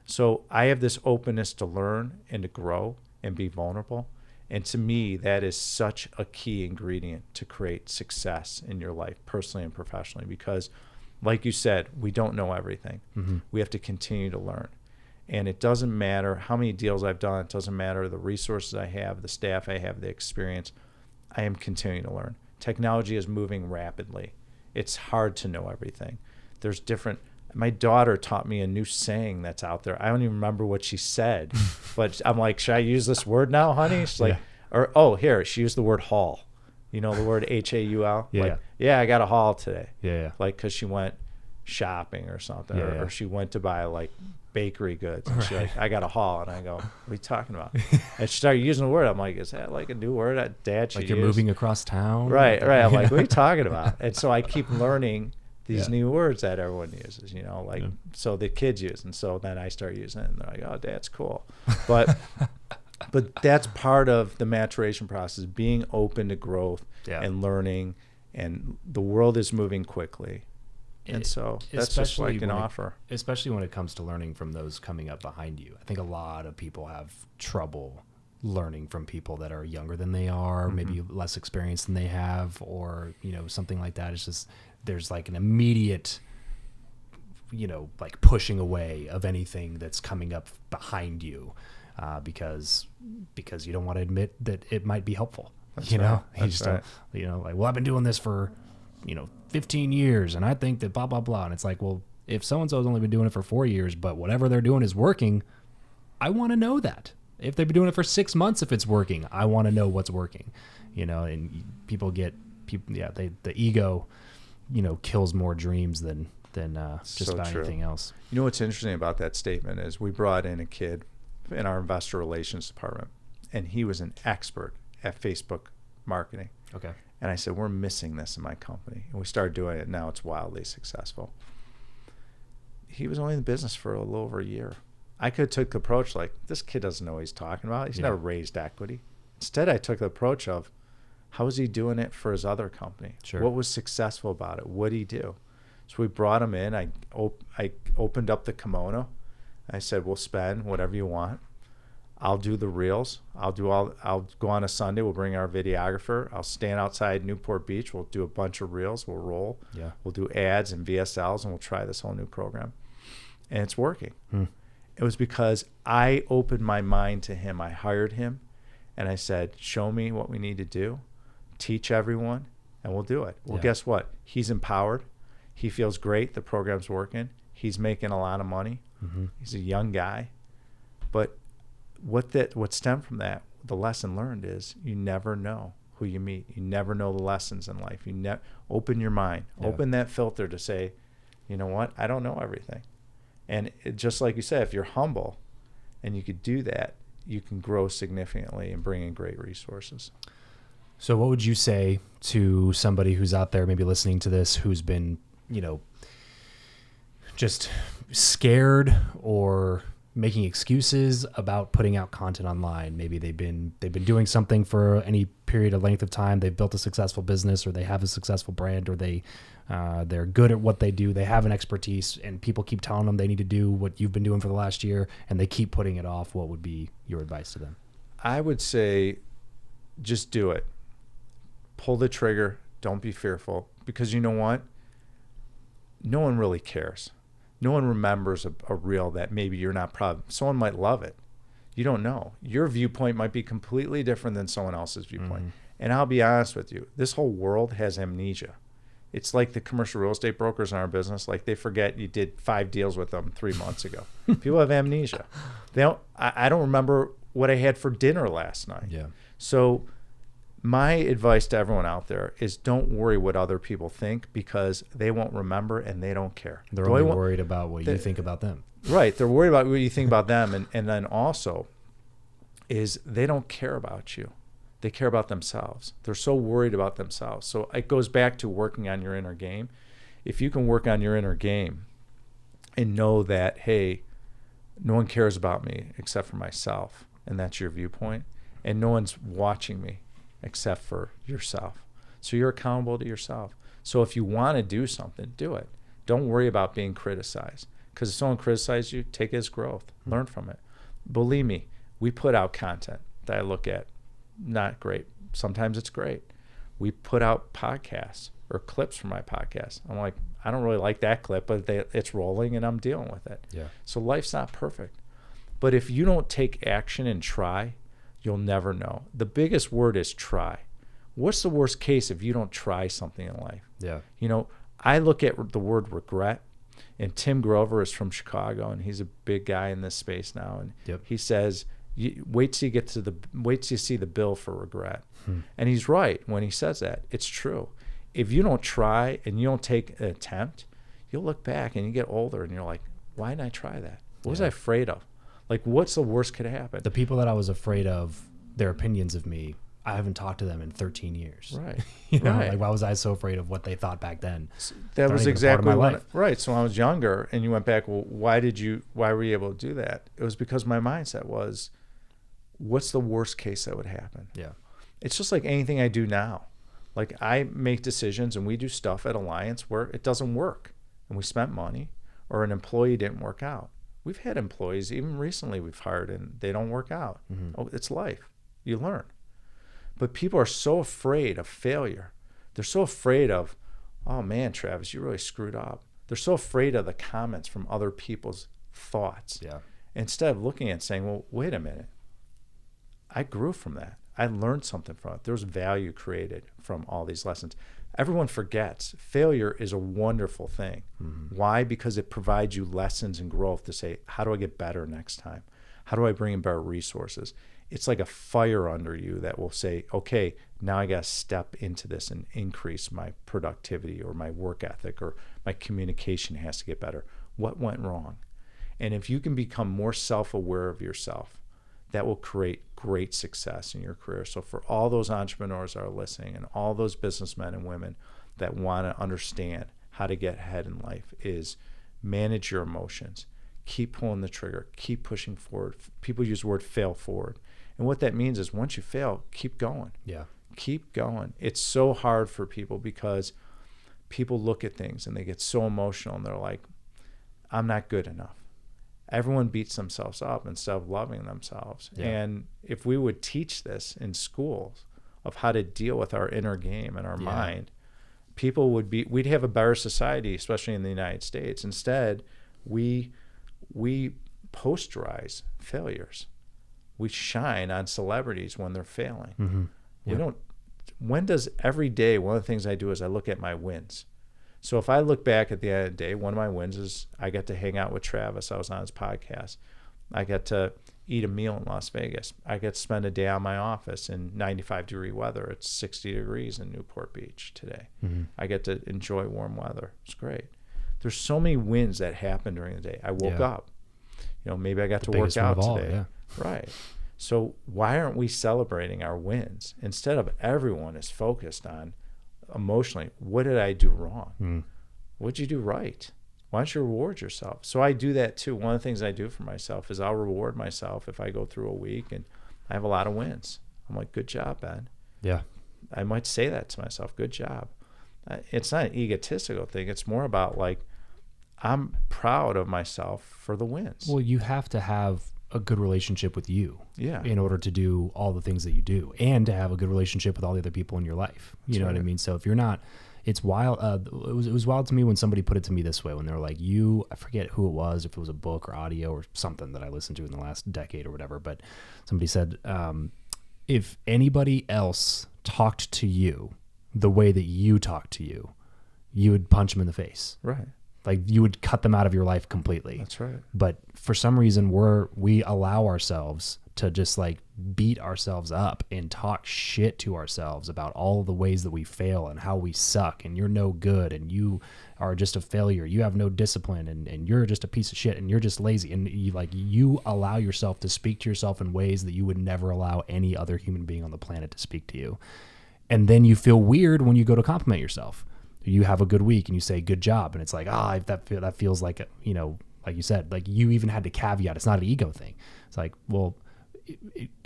So I have this openness to learn and to grow and be vulnerable. And to me, that is such a key ingredient to create success in your life, personally and professionally, because like you said, we don't know everything. We have to continue to learn. And it doesn't matter how many deals I've done. It doesn't matter the resources I have, the staff I have, the experience. I am continuing to learn. Technology is moving rapidly. It's hard to know everything. There's different. My daughter taught me a new saying that's out there. I don't even remember what she said, but I'm like, should I use this word now, honey? She's like, or oh, here, she used the word haul. You know the word Haul? Like, I got a haul today. Like, because she went shopping or something, or she went to buy like bakery goods. And she's like, I got a haul. And I go, what are you talking about? And she started using the word. I'm like, is that like a new word that Dad should like you're use? moving across town? Right. I'm like, what are you talking about? And so I keep learning these new words that everyone uses, you know, like, so the kids use. And so then I start using it and they're like, oh, that's cool. But that's part of the maturation process, being open to growth and learning. And the world is moving quickly. And so that's just like an offer. Especially when it comes to learning from those coming up behind you. I think a lot of people have trouble learning from people that are younger than they are, maybe less experienced than they have, or, you know, something like that. It's just, there's like an immediate, you know, like pushing away of anything that's coming up behind you, because you don't want to admit that it might be helpful. That's you right. know, you That's just right. don't, you know, like, well, I've been doing this for, you know, 15 years and I think that blah, blah, blah. And it's like, well, if so-and-so's only been doing it for 4 years, but whatever they're doing is working, I want to know that. If they've been doing it for 6 months, if it's working, I want to know what's working, you know. And the ego, you know, kills more dreams than just So about true. anything else. You know what's interesting about that statement is we brought in a kid in our investor relations department, and he was an expert at Facebook marketing. Okay. And I said, we're missing this in my company. And we started doing it. Now it's wildly successful. He was only in the business for a little over a year. I could have took the approach like, this kid doesn't know what he's talking about. He's never raised equity. Instead, I took the approach of, how is he doing it for his other company? Sure. What was successful about it? What did he do? So we brought him in. I opened up the kimono. I said, we'll spend whatever you want. I'll do the reels. I'll go on a Sunday. We'll bring our videographer. I'll stand outside Newport Beach. We'll do a bunch of reels. We'll roll. Yeah. We'll do ads and VSLs, and we'll try this whole new program. And it's working. It was because I opened my mind to him. I hired him, and I said, show me what we need to do. Teach everyone, and we'll do it. Well, guess what? He's empowered. He feels great. The program's working. He's making a lot of money. He's a young guy. But what stemmed from that, the lesson learned is you never know who you meet. You never know the lessons in life. Open your mind. Open that filter to say, you know what? I don't know everything. And just like you said, if you're humble and you could do that, you can grow significantly and bring in great resources. So what would you say to somebody who's out there maybe listening to this, who's been, you know, just scared or making excuses about putting out content online? Maybe they've been doing something for any period of length of time. They've built a successful business, or they have a successful brand, or they're good at what they do. They have an expertise, and people keep telling them they need to do what you've been doing for the last year, and they keep putting it off. What would be your advice to them? I would say just do it. Pull the trigger. Don't be fearful, because you know what? No one really cares. No one remembers a reel that maybe you're not proud of. Someone might love it. You don't know. Your viewpoint might be completely different than someone else's viewpoint. And I'll be honest with you, this whole world has amnesia. It's like the commercial real estate brokers in our business. Like they forget you did 5 deals with them 3 months ago. People have amnesia. They don't. I don't remember what I had for dinner last night. Yeah. So my advice to everyone out there is don't worry what other people think, because they won't remember and they don't care. They're only worried about what you think about them. Right. They're worried about what you think about them. And then also is they don't care about you. They care about themselves. They're so worried about themselves. So it goes back to working on your inner game. If you can work on your inner game and know that, hey, no one cares about me except for myself, and that's your viewpoint, and no one's watching me except for yourself. So you're accountable to yourself. So if you want to do something, do it. Don't worry about being criticized, because if someone criticizes you, take it as growth. Learn from it. Believe me, we put out content that I look at. Not great. Sometimes it's great. We put out podcasts or clips from my podcast. I'm like, I don't really like that clip, but it's rolling and I'm dealing with it. Yeah. So life's not perfect. But if you don't take action and try, you'll never know. The biggest word is try. What's the worst case if you don't try something in life? Yeah. You know, I look at the word regret, and Tim Grover is from Chicago, and he's a big guy in this space now. And he says, wait till you see the bill for regret. And he's right when he says that. It's true. If you don't try and you don't take an attempt, you'll look back and you get older and you're like, why didn't I try that? What was I afraid of? Like, what's the worst could happen? The people that I was afraid of, their opinions of me, I haven't talked to them in 13 years. Right. You know, right. like, why was I so afraid of what they thought back then? That was exactly my life. Right. So when I was younger and you went back, well, why were you able to do that? It was because my mindset was, what's the worst case that would happen? Yeah. It's just like anything I do now. Like I make decisions and we do stuff at Alliance where it doesn't work and we spent money, or an employee didn't work out. We've had employees, even recently we've hired, and they don't work out. Oh, it's life. You learn. But people are so afraid of failure. They're so afraid of, oh man, Travis, you really screwed up. They're so afraid of the comments from other people's thoughts. Yeah. Instead of looking at it and saying, well, wait a minute. I grew from that. I learned something from it. There was value created from all these lessons. Everyone forgets failure is a wonderful thing. Why? Because it provides you lessons and growth to say, how do I get better next time? How do I bring in better resources? It's like a fire under you that will say, okay, now I got to step into this and increase my productivity or my work ethic, or my communication has to get better. What went wrong? And if you can become more self-aware of yourself, that will create great success in your career. So for all those entrepreneurs that are listening, and all those businessmen and women that want to understand how to get ahead in life, is manage your emotions. Keep pulling the trigger. Keep pushing forward. People use the word fail forward. And what that means is once you fail, keep going. Yeah. Keep going. It's so hard for people because people look at things and they get so emotional and they're like, I'm not good enough. Everyone beats themselves up instead of loving themselves. Yeah. And if we would teach this in schools of how to deal with our inner game and our mind, we'd have a better society, especially in the United States. Instead, we posterize failures. We shine on celebrities when they're failing. When does every day, one of the things I do is I look at my wins. So if I look back at the end of the day, one of my wins is I got to hang out with Travis. I was on his podcast. I got to eat a meal in Las Vegas. I got to spend a day on my office in 95-degree weather. It's 60 degrees in Newport Beach today. I get to enjoy warm weather. It's great. There's so many wins that happen during the day. I woke up. You know, maybe I got to work out today. Yeah. Right. So why aren't we celebrating our wins instead of everyone is focused on emotionally, what did I do wrong? What did you do right? Why don't you reward yourself? So I do that too. One of the things I do for myself is I'll reward myself if I go through a week and I have a lot of wins. I'm like, good job, Ben. Yeah. I might say that to myself, good job. It's not an egotistical thing. It's more about like, I'm proud of myself for the wins. Well, you have to have a good relationship with you in order to do all the things that you do, and to have a good relationship with all the other people in your life. You know what I mean? So if you're not, it's wild. It was wild to me when somebody put it to me this way, when they were like, I forget who it was, if it was a book or audio or something that I listened to in the last decade or whatever, but somebody said, if anybody else talked to you the way that you talk to you, you would punch them in the face. Right. Like you would cut them out of your life completely. That's right. But for some reason we allow ourselves to just like beat ourselves up and talk shit to ourselves about all the ways that we fail and how we suck and you're no good and you are just a failure. You have no discipline and you're just a piece of shit and you're just lazy. And you allow yourself to speak to yourself in ways that you would never allow any other human being on the planet to speak to you. And then you feel weird when you go to compliment yourself. You have a good week and you say good job and it's like that feels like like you said, like you even had to caveat it's not an ego thing. It's like, well,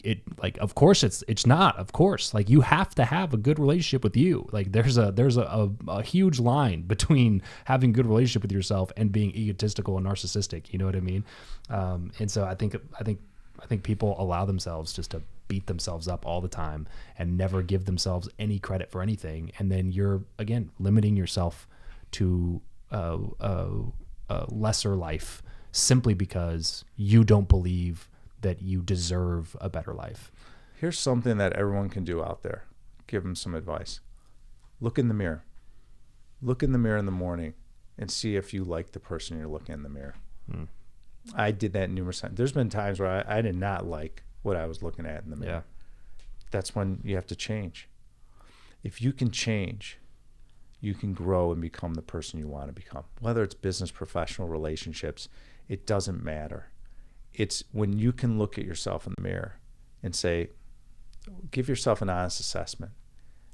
it like of course it's not, of course, like you have to have a good relationship with you. Like there's a huge line between having a good relationship with yourself and being egotistical and narcissistic, you know what I mean? And so I think people allow themselves just to beat themselves up all the time and never give themselves any credit for anything. And then you're, again, limiting yourself to a lesser life simply because you don't believe that you deserve a better life. Here's something that everyone can do out there. Give them some advice. Look in the mirror. Look in the mirror in the morning and see if you like the person you're looking in the mirror. I did that numerous times. There's been times where I did not like what I was looking at in the mirror. Yeah. That's when you have to change. If you can change, you can grow and become the person you want to become. Whether it's business, professional, relationships, it doesn't matter. It's when you can look at yourself in the mirror and say, give yourself an honest assessment.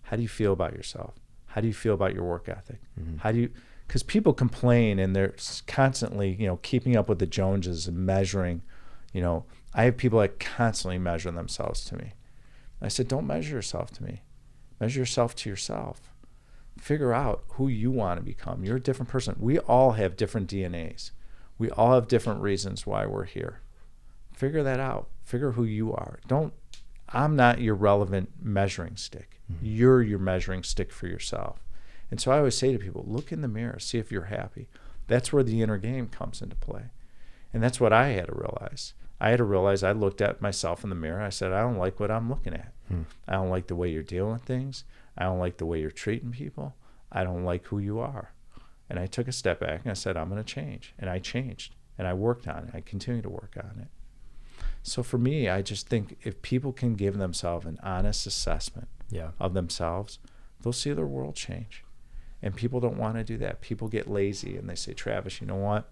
How do you feel about yourself? How do you feel about your work ethic? Mm-hmm. Because people complain and they're constantly, keeping up with the Joneses and measuring. I have people that constantly measure themselves to me. I said, don't measure yourself to me. Measure yourself to yourself. Figure out who you want to become. You're a different person. We all have different DNAs. We all have different reasons why we're here. Figure that out. Figure who you are. I'm not your relevant measuring stick. Mm-hmm. You're your measuring stick for yourself. And so I always say to people, look in the mirror, see if you're happy. That's where the inner game comes into play. And that's what I had to realize. I looked at myself in the mirror. I said, I don't like what I'm looking at. I don't like the way you're dealing with things. I don't like the way you're treating people. I don't like who you are. And I took a step back and I said, I'm going to change. And I changed. And I worked on it. I continue to work on it. So for me, I just think if people can give themselves an honest assessment of themselves, they'll see their world change. And people don't want to do that. People get lazy and they say, Travis, you know what?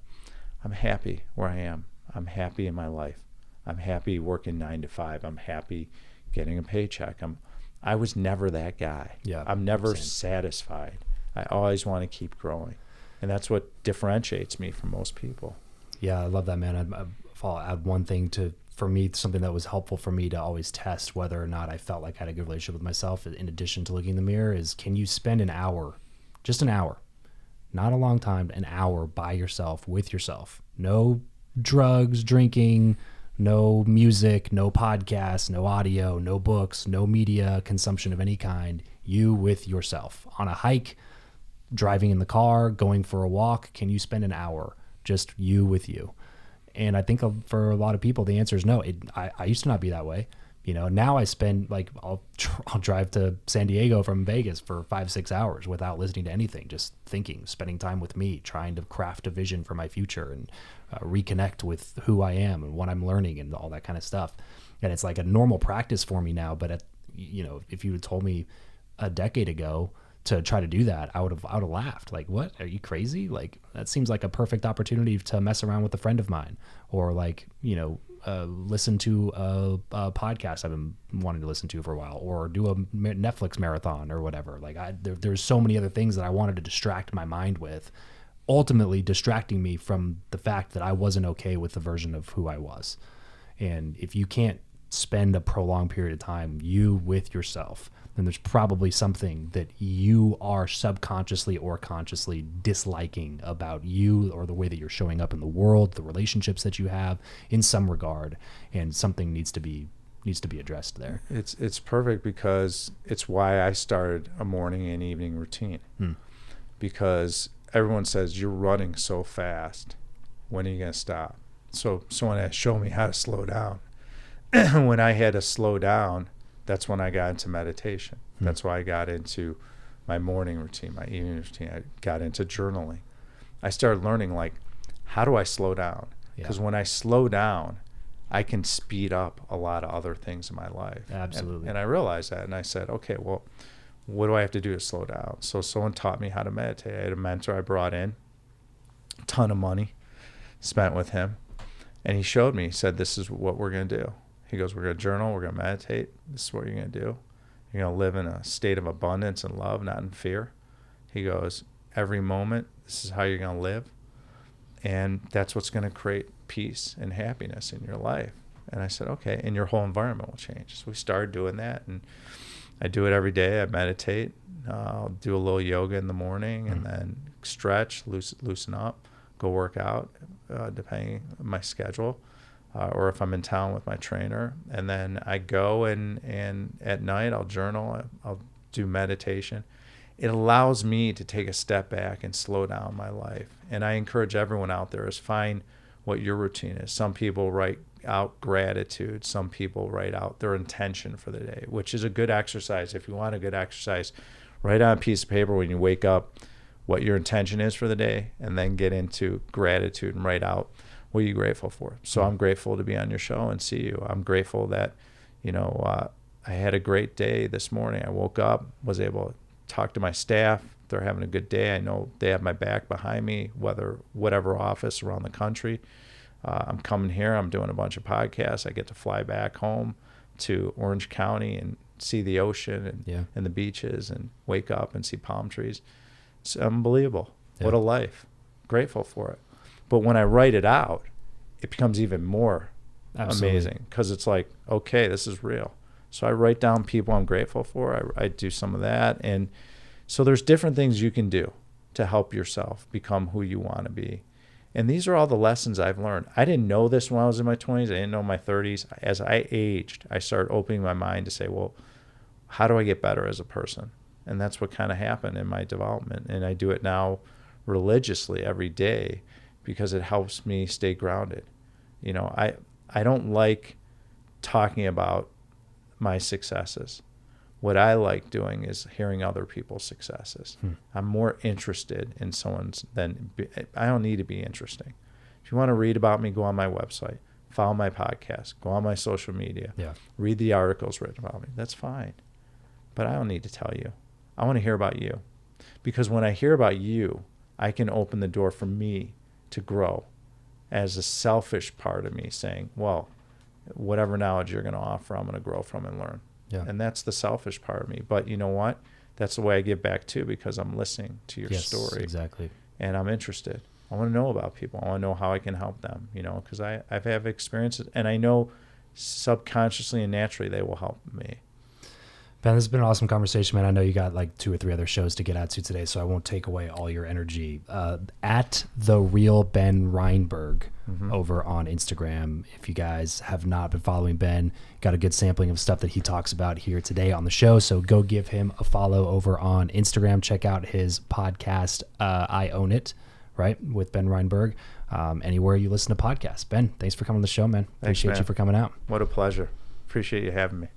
I'm happy where I am. I'm happy in my life. I'm happy working 9 to 5. I'm happy getting a paycheck. I was never that guy. Yeah, I'm never satisfied. I always want to keep growing. And that's what differentiates me from most people. Yeah, I love that, man. I'll add one thing for me, something that was helpful for me to always test whether or not I felt like I had a good relationship with myself, in addition to looking in the mirror, is can you spend an hour, just an hour, not a long time, an hour by yourself, with yourself. No drugs, drinking, no music, no podcasts, no audio, no books, no media consumption of any kind. You with yourself on a hike, driving in the car, going for a walk. Can you spend an hour just you with you? And I think for a lot of people, the answer is no. I used to not be that way. Now I spend I'll drive to San Diego from Vegas for 5-6 hours without listening to anything, just thinking, spending time with me, trying to craft a vision for my future and reconnect with who I am and what I'm learning and all that kind of stuff. And it's like a normal practice for me now. But if you had told me a decade ago to try to do that, I would have laughed. Like, what? Are you crazy? Like, that seems like a perfect opportunity to mess around with a friend of mine, or listen to a podcast I've been wanting to listen to for a while, or do a Netflix marathon or whatever. Like, there's so many other things that I wanted to distract my mind with, ultimately distracting me from the fact that I wasn't okay with the version of who I was. And if you can't spend a prolonged period of time you with yourself, then there's probably something that you are subconsciously or consciously disliking about you, or the way that you're showing up in the world, the relationships that you have in some regard, and something needs to be addressed there. It's perfect, because it's why I started a morning and evening routine. Because everyone says, you're running so fast, when are you going to stop? So someone had to show me how to slow down. When I had to slow down, that's when I got into meditation. That's why I got into my morning routine, my evening routine. I got into journaling. I started learning, like, how do I slow down? Because when I slow down, I can speed up a lot of other things in my life. Absolutely. And I realized that, and I said, okay, well, what do I have to do to slow down? So someone taught me how to meditate. I had a mentor I brought in, a ton of money spent with him, and he showed me. He said, this is what we're going to do. He goes, we're going to journal, we're going to meditate. This is what you're going to do. You're going to live in a state of abundance and love, not in fear. He goes, every moment, this is how you're going to live. And that's what's going to create peace and happiness in your life. And I said, okay, and your whole environment will change. So we started doing that, and I do it every day. I meditate. I'll do a little yoga in the morning, and then stretch, loosen up, go work out, depending on my schedule, or if I'm in town with my trainer. And then I go and at night I'll journal. I'll do meditation. It allows me to take a step back and slow down my life. And I encourage everyone out there is find what your routine is. Some people write out gratitude. Some people write out their intention for the day, which is a good exercise. If you want a good exercise, write on a piece of paper when you wake up what your intention is for the day, and then get into gratitude and write out what you're grateful for. So I'm grateful to be on your show and see you. I'm grateful that, I had a great day this morning. I woke up, was able to talk to my staff. They're having a good day. I know they have my back behind me, whatever office around the country. I'm coming here. I'm doing a bunch of podcasts. I get to fly back home to Orange County and see the ocean and the beaches, and wake up and see palm trees. It's unbelievable. Yeah. What a life. Grateful for it. But when I write it out, it becomes even more amazing, because it's like, okay, this is real. So I write down people I'm grateful for. I do some of that. And so there's different things you can do to help yourself become who you want to be. And these are all the lessons I've learned. I didn't know this when I was in my 20s. I didn't know in my 30s. As I aged, I started opening my mind to say, well, how do I get better as a person? And that's what kind of happened in my development. And I do it now religiously every day, because it helps me stay grounded. I don't like talking about my successes. What I like doing is hearing other people's successes. I'm more interested in someone's I don't need to be interesting. If you want to read about me, go on my website, follow my podcast, go on my social media, read the articles written about me. That's fine. But I don't need to tell you. I want to hear about you. Because when I hear about you, I can open the door for me to grow as a selfish part of me saying, well, whatever knowledge you're going to offer, I'm going to grow from and learn. Yeah. And that's the selfish part of me. But you know what? That's the way I give back too, because I'm listening to your story. Exactly. And I'm interested. I want to know about people. I want to know how I can help them, because I've had experiences, and I know subconsciously and naturally they will help me. Ben, this has been an awesome conversation, man. I know you got like 2 or 3 other shows to get out to today, so I won't take away all your energy. At the real Ben Reinberg over on Instagram. If you guys have not been following Ben, got a good sampling of stuff that he talks about here today on the show. So go give him a follow over on Instagram. Check out his podcast, I Own It, right, with Ben Reinberg. Anywhere you listen to podcasts. Ben, thanks for coming on the show, man. Appreciate you for coming out. What a pleasure. Appreciate you having me.